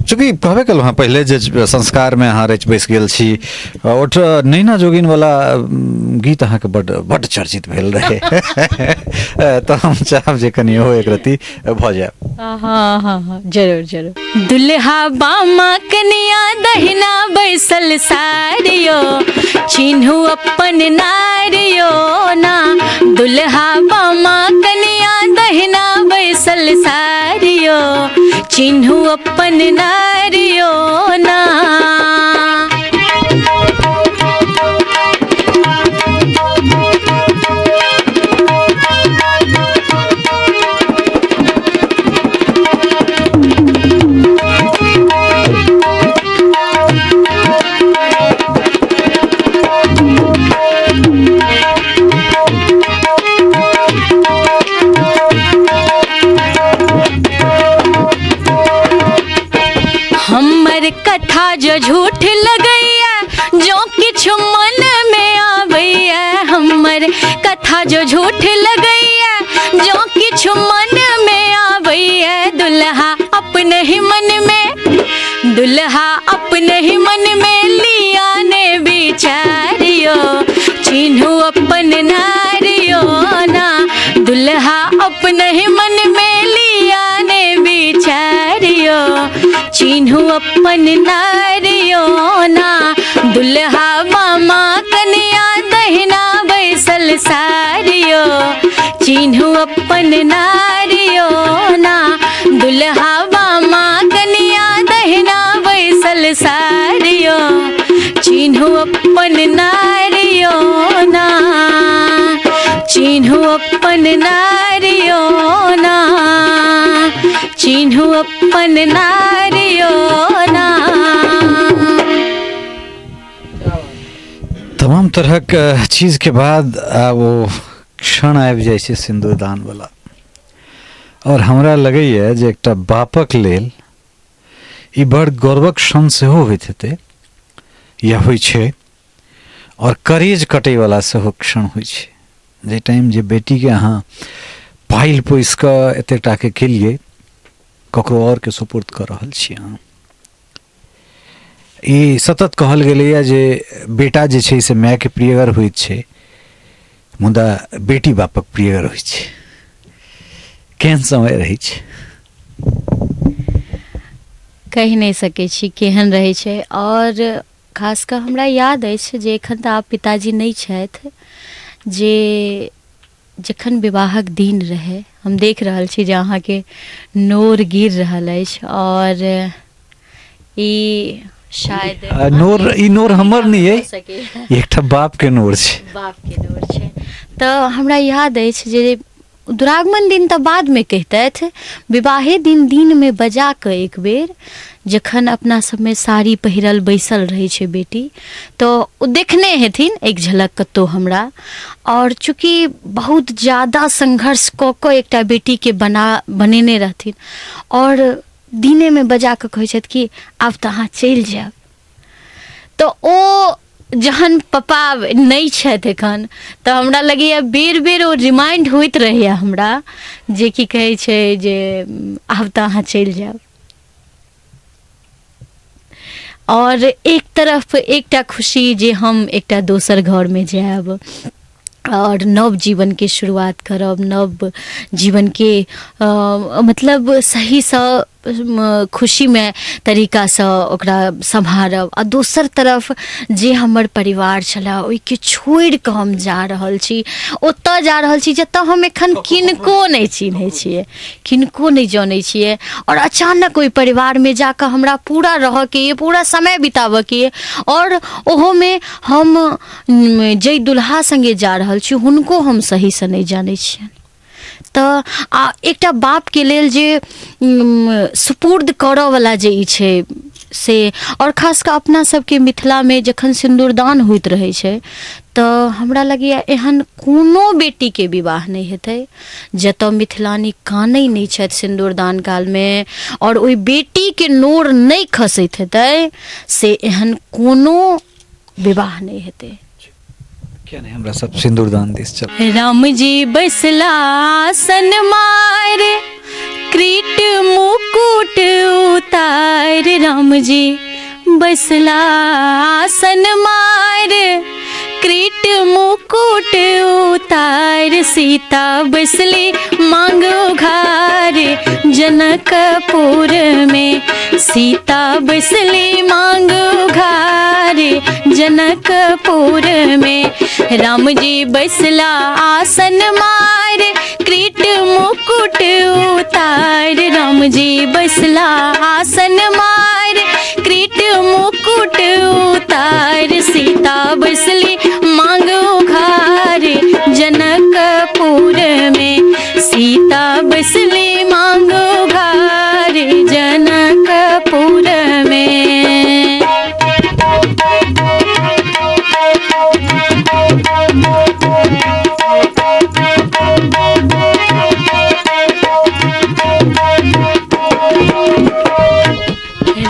चूँकि कहबे कलहुँ हाँ पहले जे संस्कार में अहाँ रच बैस गेल छी, ओठ नैना जोगिन वाला गीत अहाँके बड्ड चर्चित भेल रहे। तो हम चाहब जे कनि ओहो एक रति भऽ जाय। हाँ जरूर। दुल्हा बामा कनिया दहिना बैसल सारियो, चिन्हू अपन नारियो ना, दुल्हा बामा कनिया दहिना बैसल सारियो, चिन्हू अपन नारियो ना। कथा जो झूठ लगैया, जो किछ मन में आबैया, हमर कथा जो झूठ लगैया, जो किछ मन में आबैया, दुल्हा अपने ही मन में, दुल्हा अपने ही मन में लिया ने विचारियो, चिन्हू अपन नारियो ना, दुल्हा अपने ही मन में लिया ने विचारियो, चिन्हू अपन नारियो ना, दुल्हा मामा कनिया दहिना बैसल सारियो, चिन्हू अपन नारियो ना, दुल्हा मामा कनिया दहिना बैसल सारियो, चिन्हू चिन्हु अपन नारियो ना, चिन्हु अपन नारियो ना, चिन्हु अपन नारियो ना। तमाम तरह के चीज के बाद वो क्षण आबि जाइ छै सिंदूरदान वाला, और हमरा लगैए जे एकटा बापक लेल ई बड़ गौरवक क्षण सेहो होइत हेतै या होइ छै, और करेज कटैवला सेहो क्षण होइ छै, जे टाइम जे बेटीके अहाँ पाइल पोसि कऽ एतेकटाके केलिए ककरो औरके सुपुर्द कऽ रहल छी अहाँ। ई सतत कहल गेलैए जे बेटा जे छै से मायके प्रियगर होइत छै, मुदा बेटी बापक प्रियगर होइ छै। केहन समय रहै छै? कहि नहीं सकै छी केहन रहै छै। और खास कऽ हमरा याद अछि जे एखन तऽ आब पिताजी नहीं छथि, जे जखन विवाहक दिन रहै, हम देख रहल छी जे अहाँके नोर गिर रहल अछि, और ई शायद नोर, ई नोर हमर नहीं हो है, सकै, एकटा बाप के नोर छै। बाप के नोर छै। तऽ हमरा याद अछि जे दुरागमन दिन तऽ बाद में कहतथि, विवाहे दिन में बजा कऽ एक बेर जखन अपना सबमे साड़ी पहिरल बैसल रहै छै बेटी, तो ओ देखने हेथिन एक झलक कतौ हमरा। और चूँकि बहुत ज़्यादा संघर्ष कऽ कऽ एकटा बेटीके बनेने रहथिन, और दिने में बजा कऽ कहै छथि कि आब तऽ अहाँ चलि जायब। तो ओ जहन पप्पा नहीं छथि एखन, तऽ हमरा लगैए बेर बेर ओ रिमाइंड होइत रहैए हमरा, जे की कहै छै जे आब तऽ अहाँ चलि जायब। और एक तरफ एकटा खुशी जे हम एकटा दोसर घर में जायब और नव जीवन के शुरुआत करब, नव जीवन के मतलब सही सँ खुशी में तरीका सँ ओकरा सम्हारब। आ दोसर तरफ जे हमर परिवार छलै ओहिके छोड़ि कऽ हम जा रहल छी, ओतऽ जा रहल छी जतऽ हम एखन किनको नहीं चिन्है छियै, किनको नहीं जानै छियै, और अचानक ओहि परिवार में जाकऽ हमरा पूरा रहऽके ये, पूरा समय बिताबऽके ये, और ओहोमे हम जै दुल्हा संगे जा रहल छी हुनको हम सही सँ नहीं जानै छियनि। तऽ एकटा बाप के लेल जे सुपुर्द करऽ वाला जे ई छै से, और खास कऽ अपना सबके मिथिला में जखन सिंदूरदान होइत रहै छै, तऽ हमरा लगैए एहन कोनो बेटीके विवाह नहीं हेतै जतऽ मिथिलानी कानै नहीं छथि सिंदूरदान काल में, और ओहि बेटीके नोर नहीं खसैत हेतै, से एहन कोनो विवाह नहीं हेतै। क्या नहीं, हमरा सब सिंदूरदान दिस चल। राम जी बैसला आसन मार, क्रीट मुकुट उतार, राम जी बैसला आसन मार, क्रीट मुकुट उतार, सीता बैसली मांग उघार, जनकपुर में सीता बैसली मांग उघार, जनकपुर में राम जी बैसला आसन मार, क्रीट मुकुट उतार, राम जी बैसला आसन मार, क्रीट मुकुट उतार, सीता बैसली मांग उघार, जनकपुर में सीता बैसली मांग उघार, जनकपुर में।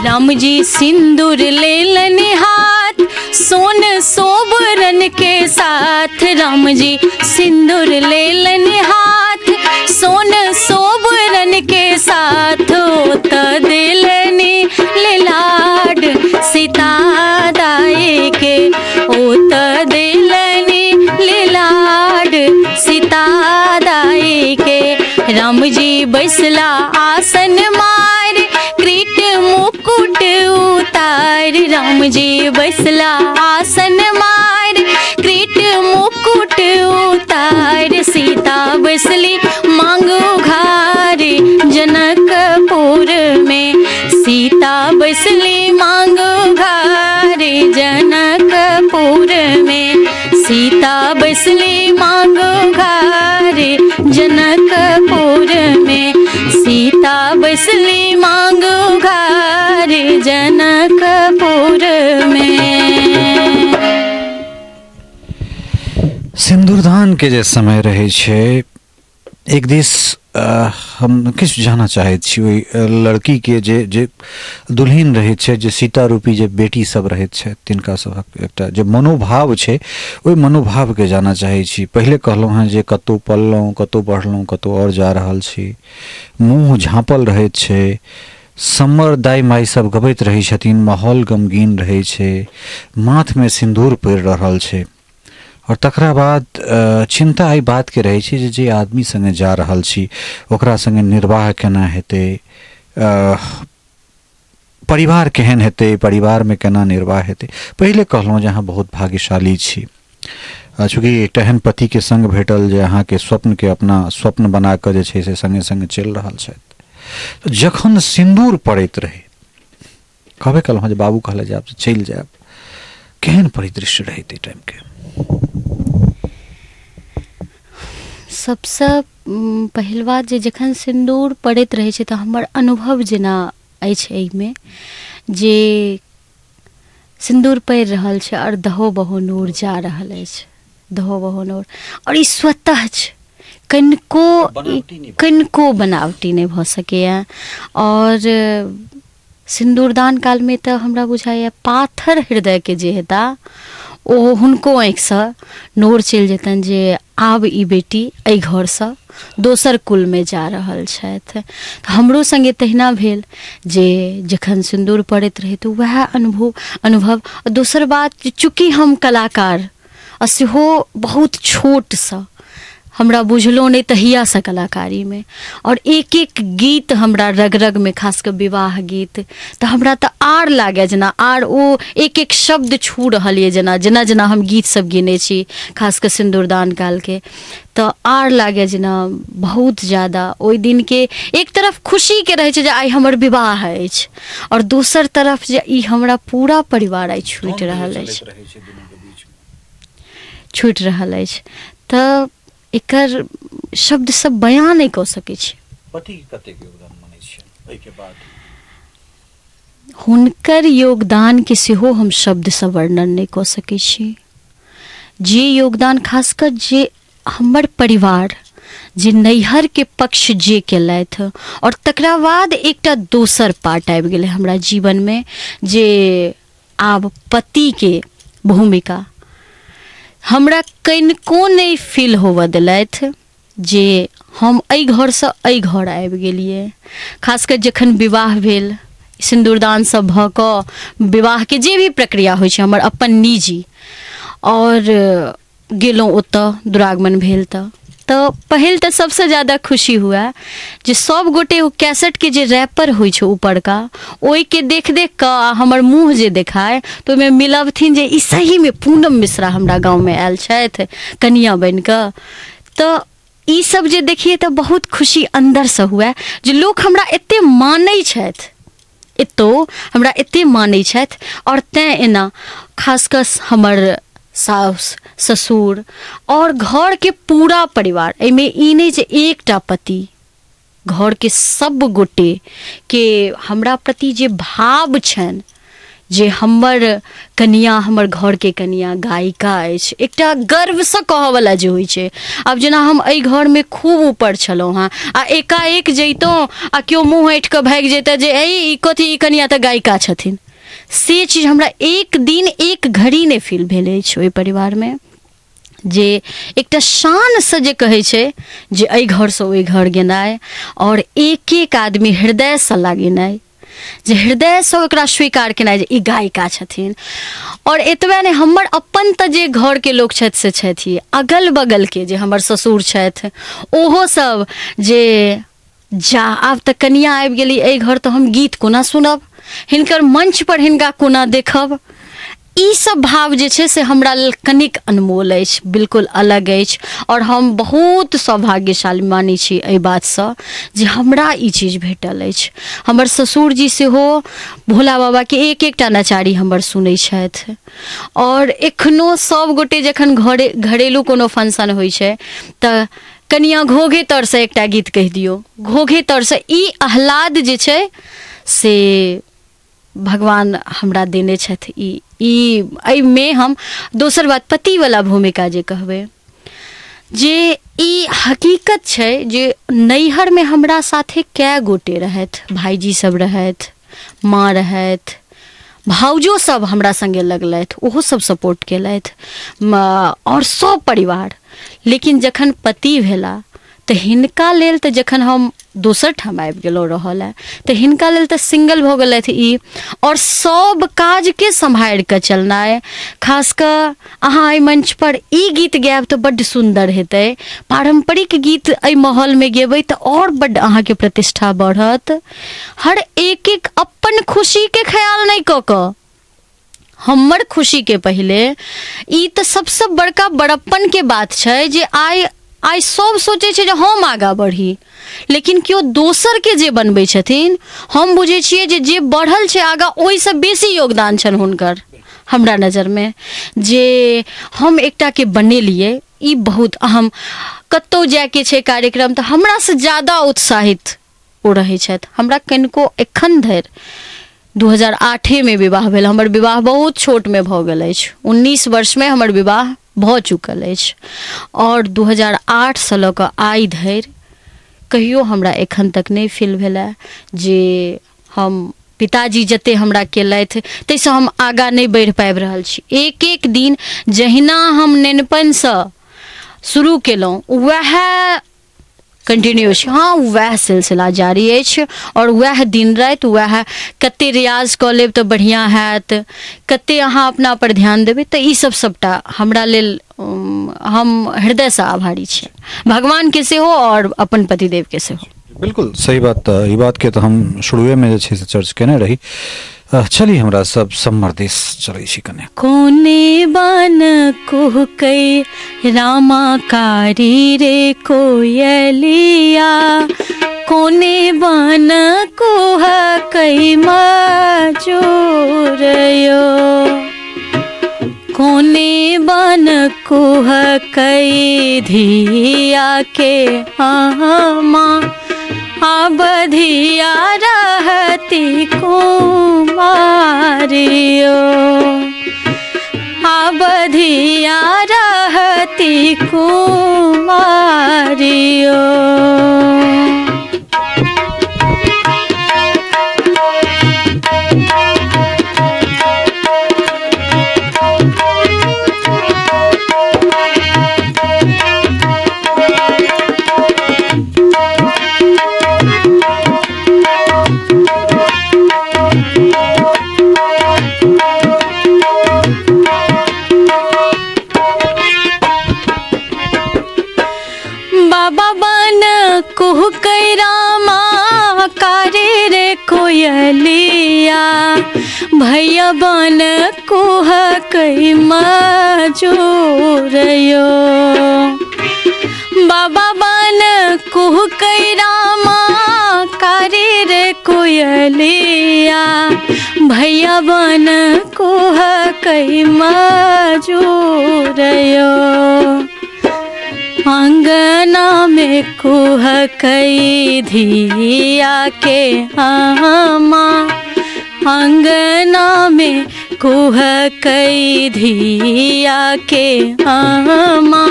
राम जी सिंदूर लेलन हाथ, सोन सोबरन के साथ, राम जी सिंदूर लेलन हाथ, सोन सोबरन के साथ, त दिलनी लाड सीता दाई के, त दिलनी लाड सीता दाई के, राम जी बैसला आसन मार, क्रीट मुकुट उतार, राम जी बैसला आसन मार, क्रीट मुकुट उतार, सीता बैसली मांग उघार, जनकपुर में सीता बैसली मांग उघार, जनक बैसली मांग घारे जनकपुर में, सीता बैसली मांग घारे जनकपुर में। सिंदूरदान के जे समय रहे छे, एक दिस हम किछ जाना चाहे छी ओई लड़की के जे दुल्हन रहे छे, जे सीता रूपी जे बेटी सब रहे छे, तिनका सबक एकटा जे मनोभाव छे, ओई मनोभाव के जाना चाहे छी। पहले कहलहुँ हैं जे कतौ पललहुँ, कतौ बढ़लहुँ, कतौ और जा रहल छी, मुँह झाँपल रहे छे, समर दाई माई सब गबैत रहे छथिन, माहौल गमगीन रहे छे, माथ में सिंदूर पड़ि रहल छे। और तकरा बाद चिंता एहि बात के रहे छै जे आदमी संगे जा रहल छी ओकरा संगे निर्वाह केना हेतै, परिवार केहन हेतै, परिवार में केना निर्वाह हेतै। पहले कहलहुँ जे अहाँ बहुत भाग्यशाली छी, चूँकि एकटा एहन पति के संग भेटल जे अहाँ के स्वप्न के अपना स्वप्न बना कऽ जे छै से संगे संगे चलि रहल छथि। जखन सिंदूर पड़ैत रहे, कहबे कहलहुँ जे बाबू कहले जे आब चलि जायब, केहन परिदृश्य रहे ताहि टाइम के? सबसे पहिल बात जे जखन सिंदूर पड़ैत रहे छै तऽ हमर अनुभव जेना अछि एहिमे जे सिंदूर पड़ि रहल छै और दहो बहो नूर जा रहल अछि, दहो बहो नूर, और ई स्वतः छै, कनिको बनावटी नहीं भऽ सकैए। और सिंदूरदान काल में तो हमरा बुझाइए पाथर हृदय के जे हेता ओ हुनको आँखिसँ नोर चलि जेतनि जे आब ई बेटी एहि घरसँ दोसर कुल में जा रहल छथि। हमरो संगे तहिना भेल जे जखन सिंदूर पड़ैत रहे तऽ वएह अनुभव। दोसर बात चूँकि हम कलाकार आ सेहो बहुत छोटसँ, हमरा बुझलो नहीं तहियासँ कलाकारी में, और एक एक गीत हमरा रग रग में, खास कर विवाह गीत तऽ हमरा तऽ आर लागे जेना आर ओ एक एक शब्द छू रहल ये, जेना जेना जेना हम गीत सब गिने छी खास कर सिंदूरदान काल के, तऽ आर लागे जेना बहुत ज़्यादा ओहि दिन के एक तरफ खुशी के रहे छै जे आइ हमर विवाह अछि, और दोसर तरफ जे ई हमरा पूरा परिवार आइ छूटि रहल अछि, तऽ एकर शब्द सब बयान नहीं कऽ सकै छी। पति कतेक योगदान मानै छै एहि के बाद? हुनकर योगदान के सेहो हम शब्द से वर्णन नहीं कऽ सकै छी। जे योगदान खासकर जे हमर परिवार जे नैहर के पक्ष जे केलथि, और तकरा बाद एकटा दोसर पार्ट आबि गेलै हमरा जीवन में जे आब पति के भूमिका हमरा कनिको नहीं फील होबऽ देलथि जे हम एहि घरसँ एहि घर आबि गेलियै। खासकर जखन विवाह भेल, सिंदूरदान सब भऽ कऽ विवाह के जे भी प्रक्रिया होइ छै हमर अपन निजी, और गेलहुँ ओतऽ दुरागमन भेल तऽ पहिल तऽ सबसे ज़्यादा खुशी हुआ जे सब गोटे ओ कैसेट के जे रैपर होइ छै ऊपर का, ओहि के देख देख कऽ हमर मुँह जे देखाय तो ओहिमे मिलबथिन जे ई सही में पूनम मिश्रा हमरा गाँव में आयल छथि कनिया बनि कऽ। तऽ ई सब जे देखिए तऽ बहुत खुशी अंदर से हुआ जे लोग हमरा एते मानै छथि, एतो हमरा एते मानै छथि, और तैं एना खासकर हमर सास ससुर और घर के पूरा परिवार, एहिमे ई नहीं जे एकटा पति, घर के सब गोटे के हमरा प्रति जे भाव छनि जे हमर कनिया, हमर घर के कनिया गायिका अछि, एकटा गर्व से कहऽ वाला जे होइ छै। आब जेना हम एहि घर में खूब ऊपर छलहुँ हाँ आ एकाएक जैतहुँ आ केओ मुँह ऐठ कऽ भागि जेतै जे ई कथी, ई कनिया तऽ गायिका छथिन, से चीज हमरा एक दिन एक घड़ी ने फील भेल अछि ओहि परिवार में। जे एकटा शान से जे कहै छै जे एहि घर से ओहि घर गेनाइ, और एक एक आदमी हृदय से लागेनाइ, जे हृदय से ओकरा स्वीकार केनाइ जे ई गायिका छथिन। और एतबे नहि, हमर अपन तऽ जे घर के लोक छथि से छथि, अगल बगल के जे हमर ससुर छथि ओहो सब जे जा आब तऽ कनिया आबि गेली एहि घर तऽ हम गीत कोना सुनब, हिनकर मंच पर हिनका कोना देखब, ई सब भाव जे छै से हमरा लेल कनिक अनमोल अछि, बिल्कुल अलग अछि, और हम बहुत सौभाग्यशाली मानै छी एहि बातसँ जे हमरा ई चीज भेटल अछि। हमर ससुर जी सेहो भोला बाबाके एक एकटा नचारी हमर सुनै छथि, और एखनो सब गोटे जखन घरेलू कोनो फंक्शन होइ छै तऽ कनिया घोघे तरसँ एकटा गीत कहि दियौ, घोघे तरसँ ई आह्लाद जे छै से भगवान हमरा देने छथि। ई एहिमे हम दोसर बात पतिवला भूमिका जे कहबै, जे ई हकीकत छै जे नैहरमे हमरा साथे कए गोटे रहथि, भाईजी सब रहथि, माँ रहथि, भाउजो सब हमरा संगे लगलथि, ओहो सब सपोर्ट केलथि, और सब परिवार। लेकिन जखन पति भेला तऽ हिनका लेल तऽ जखन हम दोसर ठाम आबि गेलहुँ रहल है तऽ हिनका लेल तऽ सिंगल भऽ गेलथि ई, और सब काजके सम्हारि कऽ चलनाइ। खास कऽ अहाँ एहि मंच पर ई गीत गायब तऽ बड्ड सुन्दर हेतै, पारंपरिक गीत एहि माहौलमे गेबै तऽ और बड्ड अहाँके प्रतिष्ठा बढ़त। हर एक एक अपन खुशीके ख्याल नहि कऽ कऽ हमर खुशीके पहिले, ई तऽ सबसँ बड़का बड़प्पनके बात छै जे आइ सब सोचै छै जे हम आगाँ बढ़ी, लेकिन केओ दोसरके जे बनबै छथिन, हम बुझै छियै जे बढ़ल छै आगाँ ओहिसँ बेसी योगदान छनि हुनकर हमरा नजरमे। जे हम एकटाके बनेलियै ई बहुत अहम। कतहु जायके छै कार्यक्रम तऽ हमरासँ ज्यादा उत्साहित ओ रहै छथि। हमरा कनिको एखन धरि 2008 में विवाह भेल, हमर विवाह बहुत छोटमे भऽ गेल अछि, 19 वर्षमे हमर विवाह भऽ चुकल अछि, और 2008 से लऽ कऽ आइ धरि कहियो हमरा एखन तक नहीं फील भेलै जे हम पिताजी जते हमरा केलथि ताहिसँ हम आगाँ नहीं बढ़ि पाबि रहल छी। एक एक दिन जहिना हम नेनपनसँ शुरू केलहुँ वएह कंटिन्यू छै, हाँ वएह सिलसिला जारी अछि, और वएह दिन राति वएह कते रियाज कऽ लेब तऽ बढ़िआँ हैत, कते अहाँ अपना पर ध्यान देबै तऽ ई सब सबटा हमरा लेल हम हृदयसँ आभारी छी, भगवानके सेहो और अपन पतिदेवके सेहो। बिल्कुल सही बात। ई बात के तो हम शुरुए में जे छै से चर्च केने रही। चली हमरा सब सम्मर देश चलै छी कने। कोने बन कुहकै रामाकारी रे कोयलिया, कोने बन कुहकै मजूरयो, कोने बन कुहकै धिया के आमा, बधिया रहती कुमारियो, बधिया रहती कुमारियो। कुहकै रामा कारी रे कोयलिया, भैया बन कुहकै मजूरयो, बाबा बन कुहकै रामा कारी रे कोयलिया, भैया बन कुहकै मजूरयो, अंगना में कुहकै धिया के आमा, अंगना में कुहकै धिया के आमा,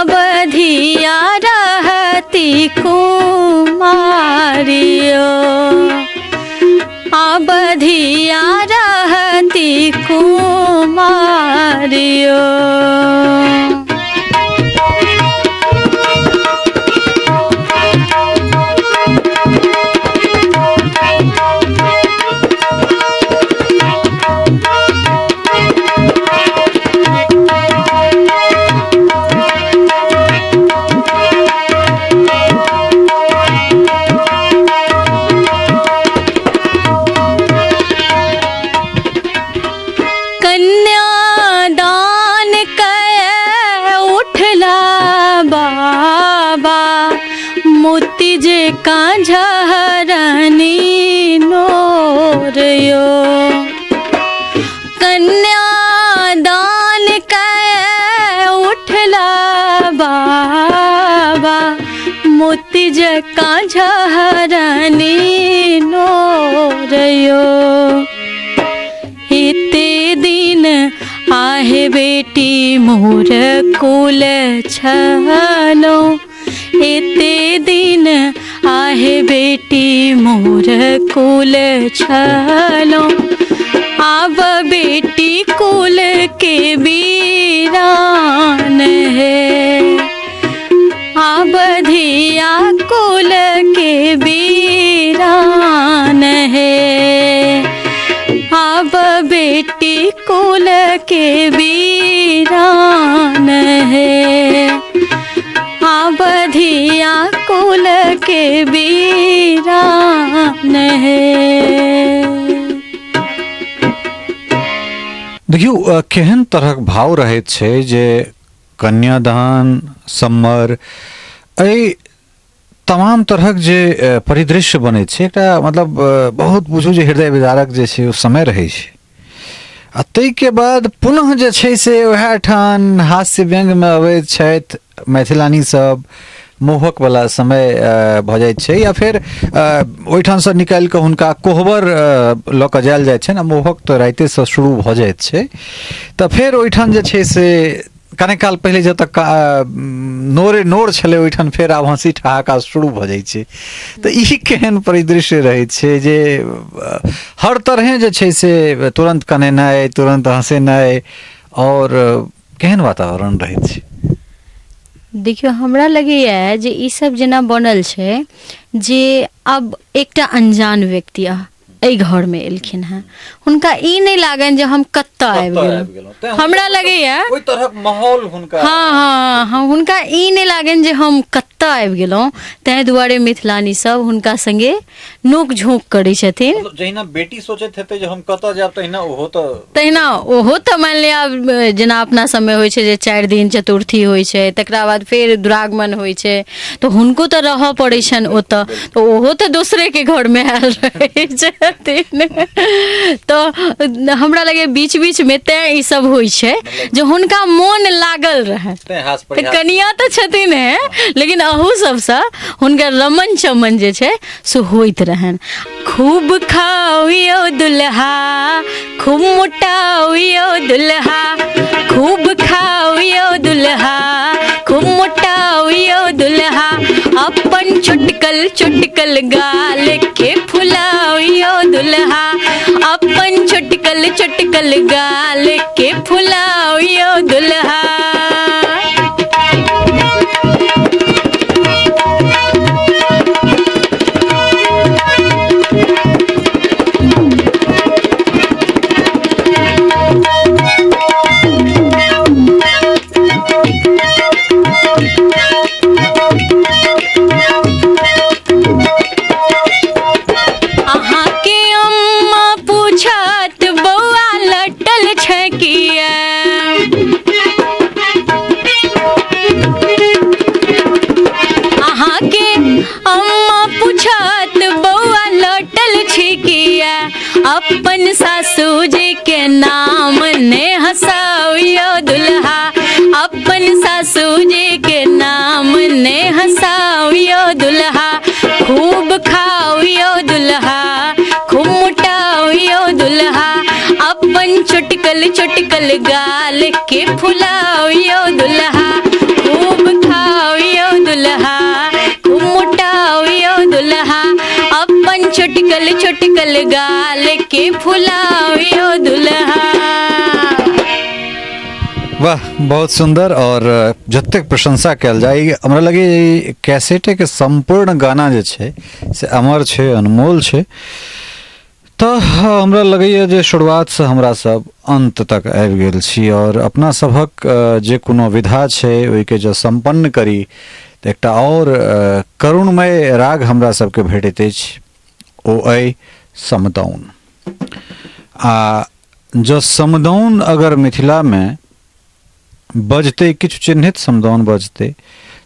बधिया रहती कुमारियो, बधिया रहती कुमारियो। मोती जे कांझरनी नोरयो कन्यादान कै उठला बाबा मोती जे कांझरनी नोरयो इते दिन आहे बेटी मोर कुल छलो इते दिन आहे बेटी मोर कुल छलो अब बेटी कुल के वीरान है अब धिया कुल के वीरान है अब बेटी कुल के वीरान है अब धिया कुल के वीरान है। देखियो केहन तरहक भाव रहैत छै जे कन्यादान सम्मर एहि तमाम तरहक जे परिदृश्य बनै छै एकटा मतलब बहुत बुझू जे हृदय विदारक जे छै ओ समय रहै छै आ ताहिके बाद पुनः जे छै से वएह ठान हास्य व्यङ्गमे अबैत छथि मैथिलानी सब मोहक वाला समय भऽ जाइत छै या फिर ओहिठामसँ निकालि कऽ हुनका कोहबर लऽ कऽ जायल जाइत छनि आ मोहक तऽ राइतेसँ शुरू भऽ जाइत छै तऽ फेर ओहिठाम जे छै से कने काल पहिले जतऽ नोरे नोर छलै ओहिठाम फेर आब हँसी ठहाका शुरू भऽ जाइ छै तऽ ई केहन परिदृश्य रहै छै जे हर तरहे जे छै से तुरंत कनेनाइ तुरंत हँसेनाइ और केहन वातावरण रहै छै। देखियो हमरा लगैए जे ई सब जेना बनल छै जे अब एकटा अनजान व्यक्ति एहि घर में एलखिन हैं हुनका ई नहीं लागन जे हम कत्ता आबि गेलहुं हमरा लगैए ओहि तरहक माहौल हुनका हाँ हुनका ई नहीं लागन जे हम कत्ता आबि गेलहुं ताहि दुआरे मिथिलानी सब हुनका संगे नोक झोंक करै छथिन। मतलब जहिना बेटी सोचैत हेतै जे हम कतऽ जायब तहिना ओहो तऽ मानि लिअ जेना अपना सबमे होइ छै जे 4 दिन चतुर्थी होइ छै तकरा बाद फेर दुरागमन होइ छै तऽ हुनको तऽ रहऽ पड़ै छनि ओतऽ तऽ ओहो तऽ दोसरे के घर में आयल रहै छथिन तऽ हमरा लगे बीच बीच में तैं ई सब होइ छै जे हुनका मोन लागल रहै कनिया तऽ छथिन है लेकिन अहू सबसँ हुनकर रमन चमन जे छै से होइत रहन। खूब खाओ दुल्हा खूब मोटाओ दुल्हा खूब खाओ दुल्हा खूब मोटाओ दुल्हा अपन चुटकल चुटकल गाल के फुलाओ दुल्हा अपन चुटकल चुटकल गाल के फुलाओ दुल्हा। अपन सासू जी के नाम ने हंसाओ दुल्हा अपन सासू जी के नाम ने हंसाओ दुल्हा खूब खाओ दुल्हा खूब मोटाओ दुल्हा अपन चुटकल चुटकल गाल के फुलाओ दुल्हा खूब खाओ दुल्हा खूब मोटाओ दुल्हा अपन चुटकल चुटकल गाल के फुलाओ दुल्हा। वाह बहुत सुंदर और जतेक प्रशंसा कयल जाय हमरा लगे कैसेटे के संपूर्ण गाना जे छै से अमर छै अनमोल छै तऽ हमरा लगैए जे शुरुआतसँ हमरा सब अंत तक आबि गेल छी और अपना सभक जे कोनो विधा छै ओहिके जे संपन्न करी तऽ एकटा और करुणमय राग हमरा सबके भेटैत अछि ओ अइ समदाउन आ जो समदाउन अगर मिथिलामे बजतै किछु चिन्हित समदाउन बजतै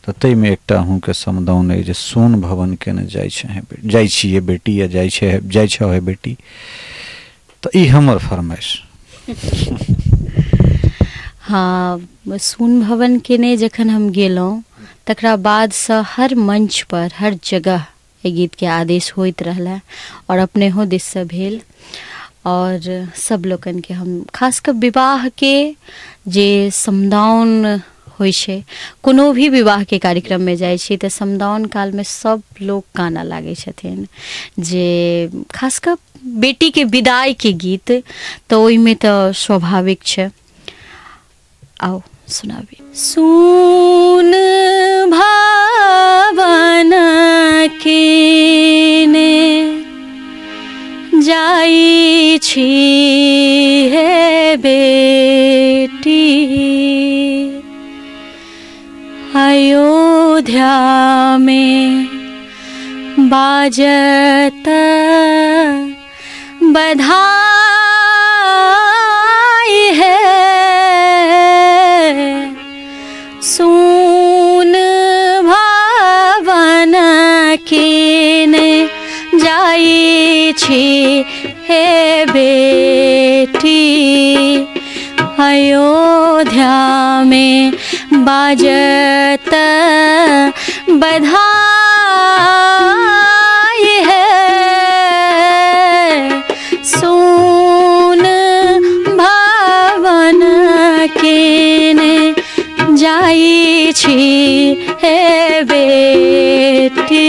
तऽ ततै में एकटा अहूँके समदाउन अइ जे सोन भवन केने जाइ छिए बेटी या जाइ छै बेटी, तऽ ई हमर फरमाइश। हाँ, सोन भवन केने जखन हम गेलहुँ तकरा बादसँ हर मंच पर हर जगह एहि गीतके आदेश होइत रहलै और अपनेहो दिससँ भेल। और सब लोकनिके हम खासकर विवाहके जे समदाउन होइ छै, कोनो भी विवाहके कार्यक्रममे जाइ छी तऽ समदाउन कालमे सब लोग गाना लागै छथिन, जे खासकर बेटीके विदाइके गीत तऽ ओहिमे तऽ स्वाभाविक छै। आओ सुनाबी। सुन भावन केने जाइ छी हे बेटी, अयोध्या में बाजत बधाई है, सुन भावन केने जाइ छी हे बेटी, अयोध्या में बाजत बधाई है, सुन भावन केने जाइ छी हे बेटी।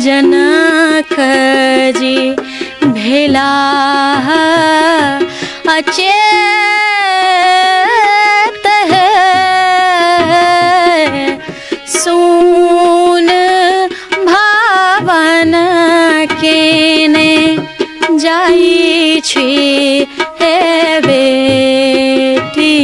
जनक जी भेला अचेत है, सुन भावन केने जाइ छी हे बेटी।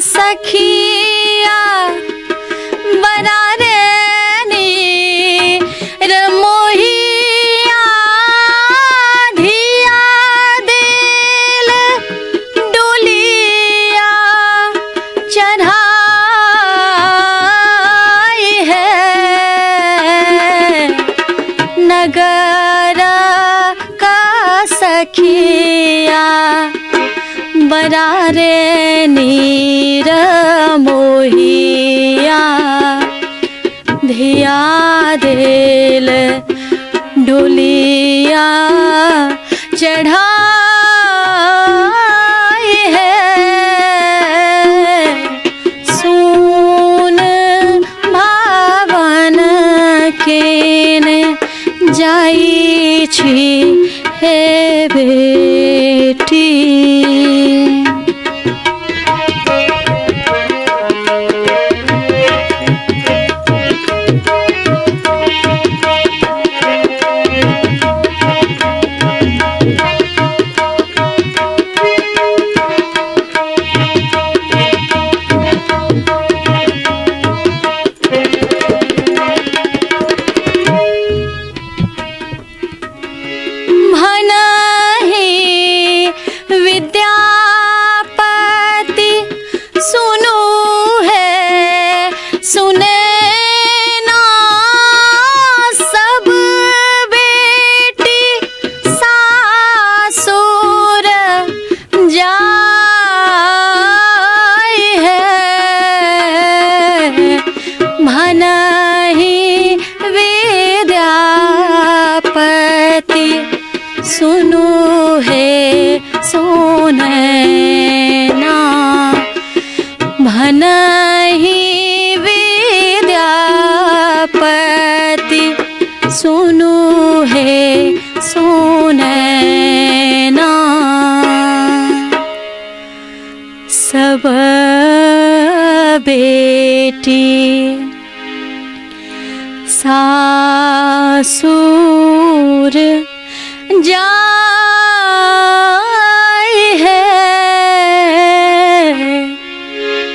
सखिया बरारे नीर मोहिया धिया दिल डोलिया चढ़ाई है, नगर का सखिया बरारे नीर मोहिया धिया दिल डोलिया चढ़ाई है, सुन भावन केने जाइ छी हे बेटी। सासुर जाए है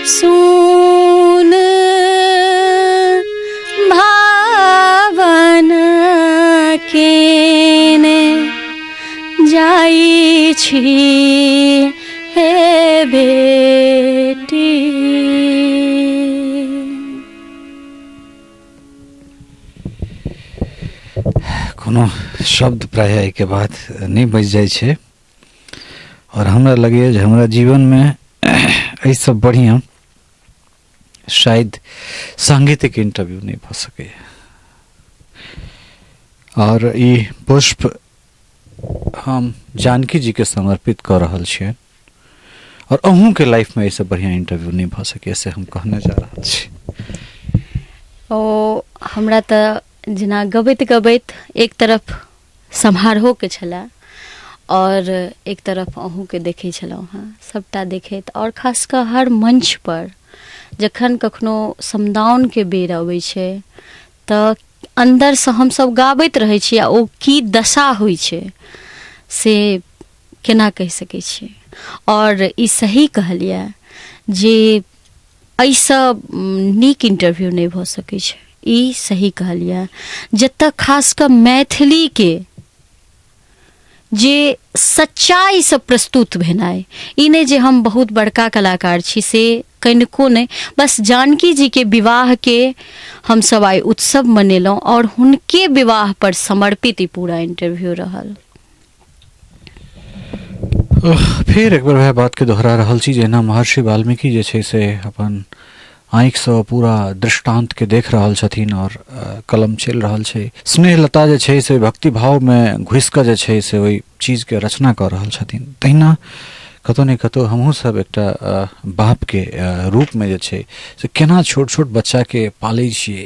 सुन भावन केने जाई छी हे बेटी। कोनो शब्द प्रायः एहि के बाद नहीं बच जाए छे और हमरा लगे जे हमरा जीवन में एहि सब बढ़िया शायद सांगीतिक इंटरव्यू नहीं भ सके। और ई पुष्प हम जानकी जी के समर्पित कर रहल छियै और अहूँ के लाइफ में ऐसे बढ़िया इंटरव्यू नहीं भ सके से हम कहने जा रहल छी। ओ हमरा त जेना गबैत गबैत एक तरफ समारोह के छला और एक तरफ अहूँ के देखे छलहुँ हाँ, सबटा देखैत और खास कऽ हर मंच पर जखन कखनो समदाउन के बेर अबै छै तऽ अंदर से हम सब गाबैत रहै छी आ ओ की दशा होइ छै से केना कहि सकै छी। और ई सही कहलियै जे एहिसँ नीक इंटरव्यू नहीं भ सकै छै। ई सही कहलियै जतऽ खास कऽ मैथिली के जे सच्चाई से प्रस्तुत भेनाइ, ई नहीं जे हम बहुत बड़का कलाकार छी से कनिको नहीं, बस जानकी जी के विवाह के हम सब आइ उत्सव मनेलहुँ और हुनके विवाह पर समर्पित ई पूरा इंटरव्यू रहल। फिर एक बार वह बात के दोहरा रहल छी जेना महर्षि वाल्मीकि जे छै से अपन आँखि से पूरा दृष्टांत के देख रहल छथिन और कलम चल रहल छै। स्नेहलता जे छै से भक्ति भाव में घुस के जे छै से ओहि चीज के रचना कर रहल छथिन। तहिना कतौ ने कतौ हमहूँ सब एकटा बाप के रूप में जे छै से केना छोट छोट बच्चा के पालै छियै,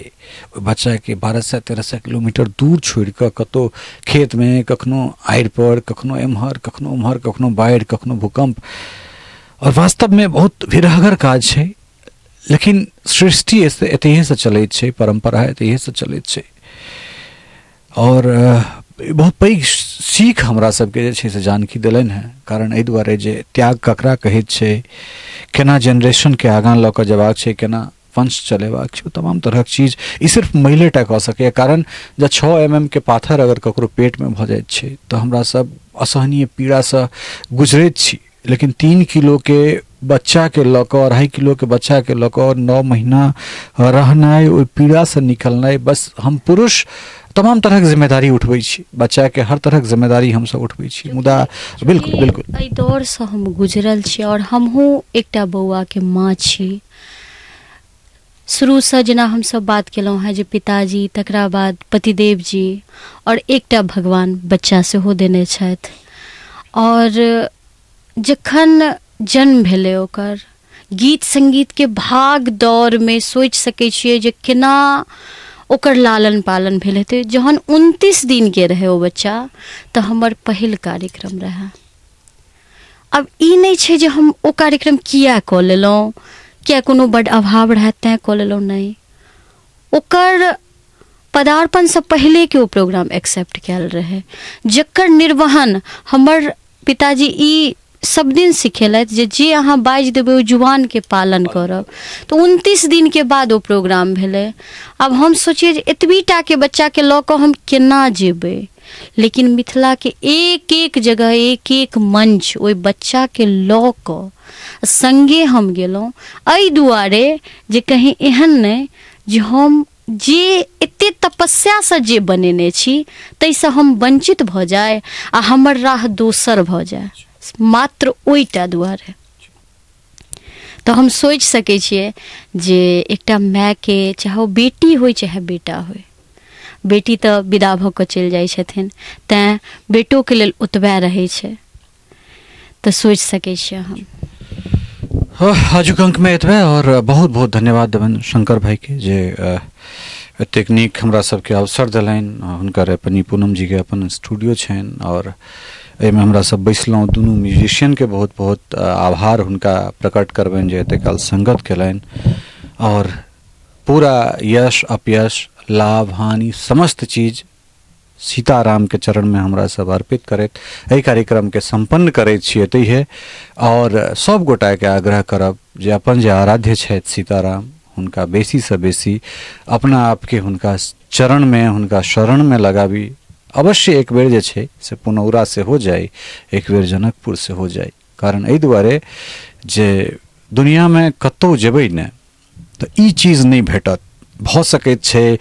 ओहि बच्चा के 1200-1300 किलोमीटर दूर छोड़ कऽ कतौ खेत में कखनो आड़ि पर, कखनो एम्हर, कखनो उम्हर, कखनो बाढ़ि, कखनो भूकंप, और वास्तव में बहुत विरहगर काज छै। लेकिन सृष्टि एतहिए से चलैत छै, परंपरा एतहिए से चलैत छै और बहुत पैघ सीख हमरा सबके जे छै से जानकी देलनि हैं। कारण एहि दुआरे जे त्याग ककरा कहैत छै, केना जनरेशन के आगाँ लऽ कऽ जेबाक छै, केना वंश चलेबाक छै, तमाम तरहक चीज ई सिर्फ महिले टा कऽ सकैए। कारण जब 6 mm के पाथर अगर ककरो पेट में भऽ जाइत छै तऽ हमरा सब असहनीय पीड़ा से गुजरैत छी। लेकिन 3 किलो के बच्चा के लऽ कऽ, 2.5 किलो के बच्चा के लऽ कऽ 9 महीना रहनाइ, ओहि पीड़ा से निकलनाइ, बस हम पुरुष तमाम तरह के जिम्मेदारी उठबै छी, बच्चा के हर तरह के जिम्मेदारी हम सब उठबै छी। मुदा बिल्कुल बिल्कुल एहि दौर से हम गुजरल छी और हमहूँ एकटा बौआ के माँ छी। शुरू से जेना हम सब बात केलहुँ हैं जे पिताजी, तकरा बाद पतिदेव जी और एकटा भगवान बच्चा सेहो देने छथि। और जखन जन्म भेलै ओकर, गीत संगीत के भाग दौड़ में सोचि सकै छियै जे केना ओकर लालन पालन भेल हेतै। जहन 29 दिन के रहे ओ बच्चा तऽ हमर पहिल कार्यक्रम रहे। अब ई नहीं छै जे हम ओ कार्यक्रम किया कऽ लेलहुँ, किया कोनो बड अभाव रहै तैं कऽ लेलहुँ, नहीं। ओकर पदार्पण से पहले के ओ प्रोग्राम एक्सेप्ट कयल रहे, जकर निर्वहन हमर पिताजी ई सब दिन सिखेलथि जे अहाँ बाजि देबै ओ जुबान के पालन करब। तो 29 दिन के बाद ओ प्रोग्राम भेलै। अब हम सोचिए जे एतबीटा के बच्चा के लऽ कऽ हम केना जेबै, लेकिन मिथिला के एक एक जगह, एक एक मंच ओहि बच्चा के लऽ कऽ संगे हम गेलहुँ, एहि दुआरे जे कहीं एहन नहीं जे हम जे एते तपस्या से जे बनेने छी ताहिसँ हम वंचित भऽ जाय आ हमर राह दोसर भऽ जाय, मात्र ओइटा दुआरे। तो हम सोचि सकै छियै जे एकटा माय के, चाहे ओ बेटी होय चाहे बेटा होय, बेटी तऽ विदा भऽ कऽ चलि जाइ छथिन, तैं बेटो के लेल ओतबे रहै छै। तऽ सोचि सकै छियै हम। आजुक अंक में एतबे और बहुत बहुत धन्यवाद देवन शंकर भाई के जे एतेक नीक हमरा सबके अवसर देलनि। हुनकर अपन पूनम जी के अपन स्टूडियो छनि और एहिमे हमरा सब बैसलहुँ, दुनू म्यूजिशियन के बहुत बहुत आभार हुनका प्रकट करबनि जे एते काल संगत केलनि और पूरा यश अपयश लाभ हानि समस्त चीज सीताराम के चरण में हमरा सब अर्पित करैत एहि कार्यक्रम के संपन्न करैत छियै तैहे और सब गोटा के आग्रह करब जे अपन जे आराध्य छथि सीताराम हुनका बेसी से बेसी अपना आप के हुनका चरण में हुनका शरण में लगाबी। अवश्य एक बेर जे छै से पुनौरा से हो जाए, एक बेर जनकपुर से हो जाए, कारण एहि दुआरे जे दुनिया में कतौ जेबै ने तो ई चीज नहीं भेटत। भ सकैत छै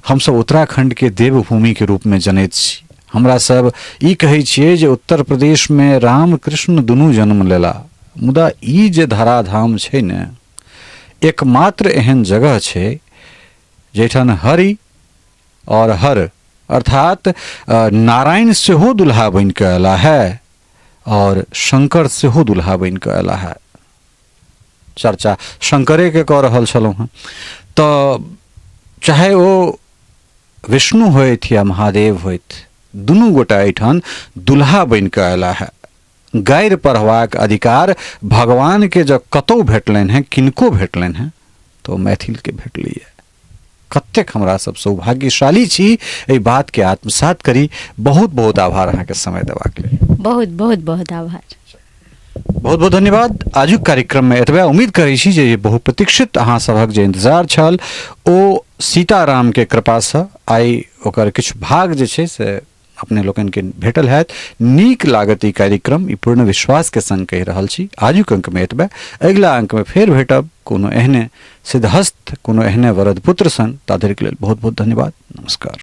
हम सब उत्तराखंड के देवभूमि के रूप में जनैत छी, हमरा सब ई कहै छियै जे उत्तर प्रदेश में राम कृष्ण दुनू जन्म लेला, मुदा ई जे धराधाम छै ने एकमात्र एहन जगह छै जैठन हरि और हर अर्थात नारायण सेहो दुल्हा बन के अला है और शंकर सेहो दुल्हा बन के अला है। चर्चा शंकरे के कह रहल छलहुँ हैं, तो चाहे वो विष्णु होइत या महादेव होइत दुनू गोटा एहिठाम दुल्हा बन के अला है। गायर पढ़बाक अधिकार भगवान के जब कतौ भेटलनि हैं, किनको भेटलनि हैं, तो मैथिल के भेटली है। कतेक हमरा सब सौभाग्यशाली छी एहि बात के आत्मसात करी। बहुत बहुत आभार अहाँ के समय देबाक लेल। बहुत बहुत बहुत आभार। बहुत बहुत धन्यवाद। आजुक कार्यक्रम में एतबे उम्मीद करै छी जे बहुप्रतीक्षित अहाँ सभक जे इंतजार छल ओ सीताराम के कृपा से आइ ओकर किछु भाग जे छै से अपने लोकन के भेटल हैत। नीक लागत ई कार्यक्रम, ई पूर्ण विश्वास के संग कहि रहल छी। आजुक अंक में एतबे, अगिला अंक में फेर भेटब कोनो एहने सिद्धहस्त कोनो एहने वरद पुत्र संग। ताधरि के लेल बहुत बहुत धन्यवाद। नमस्कार।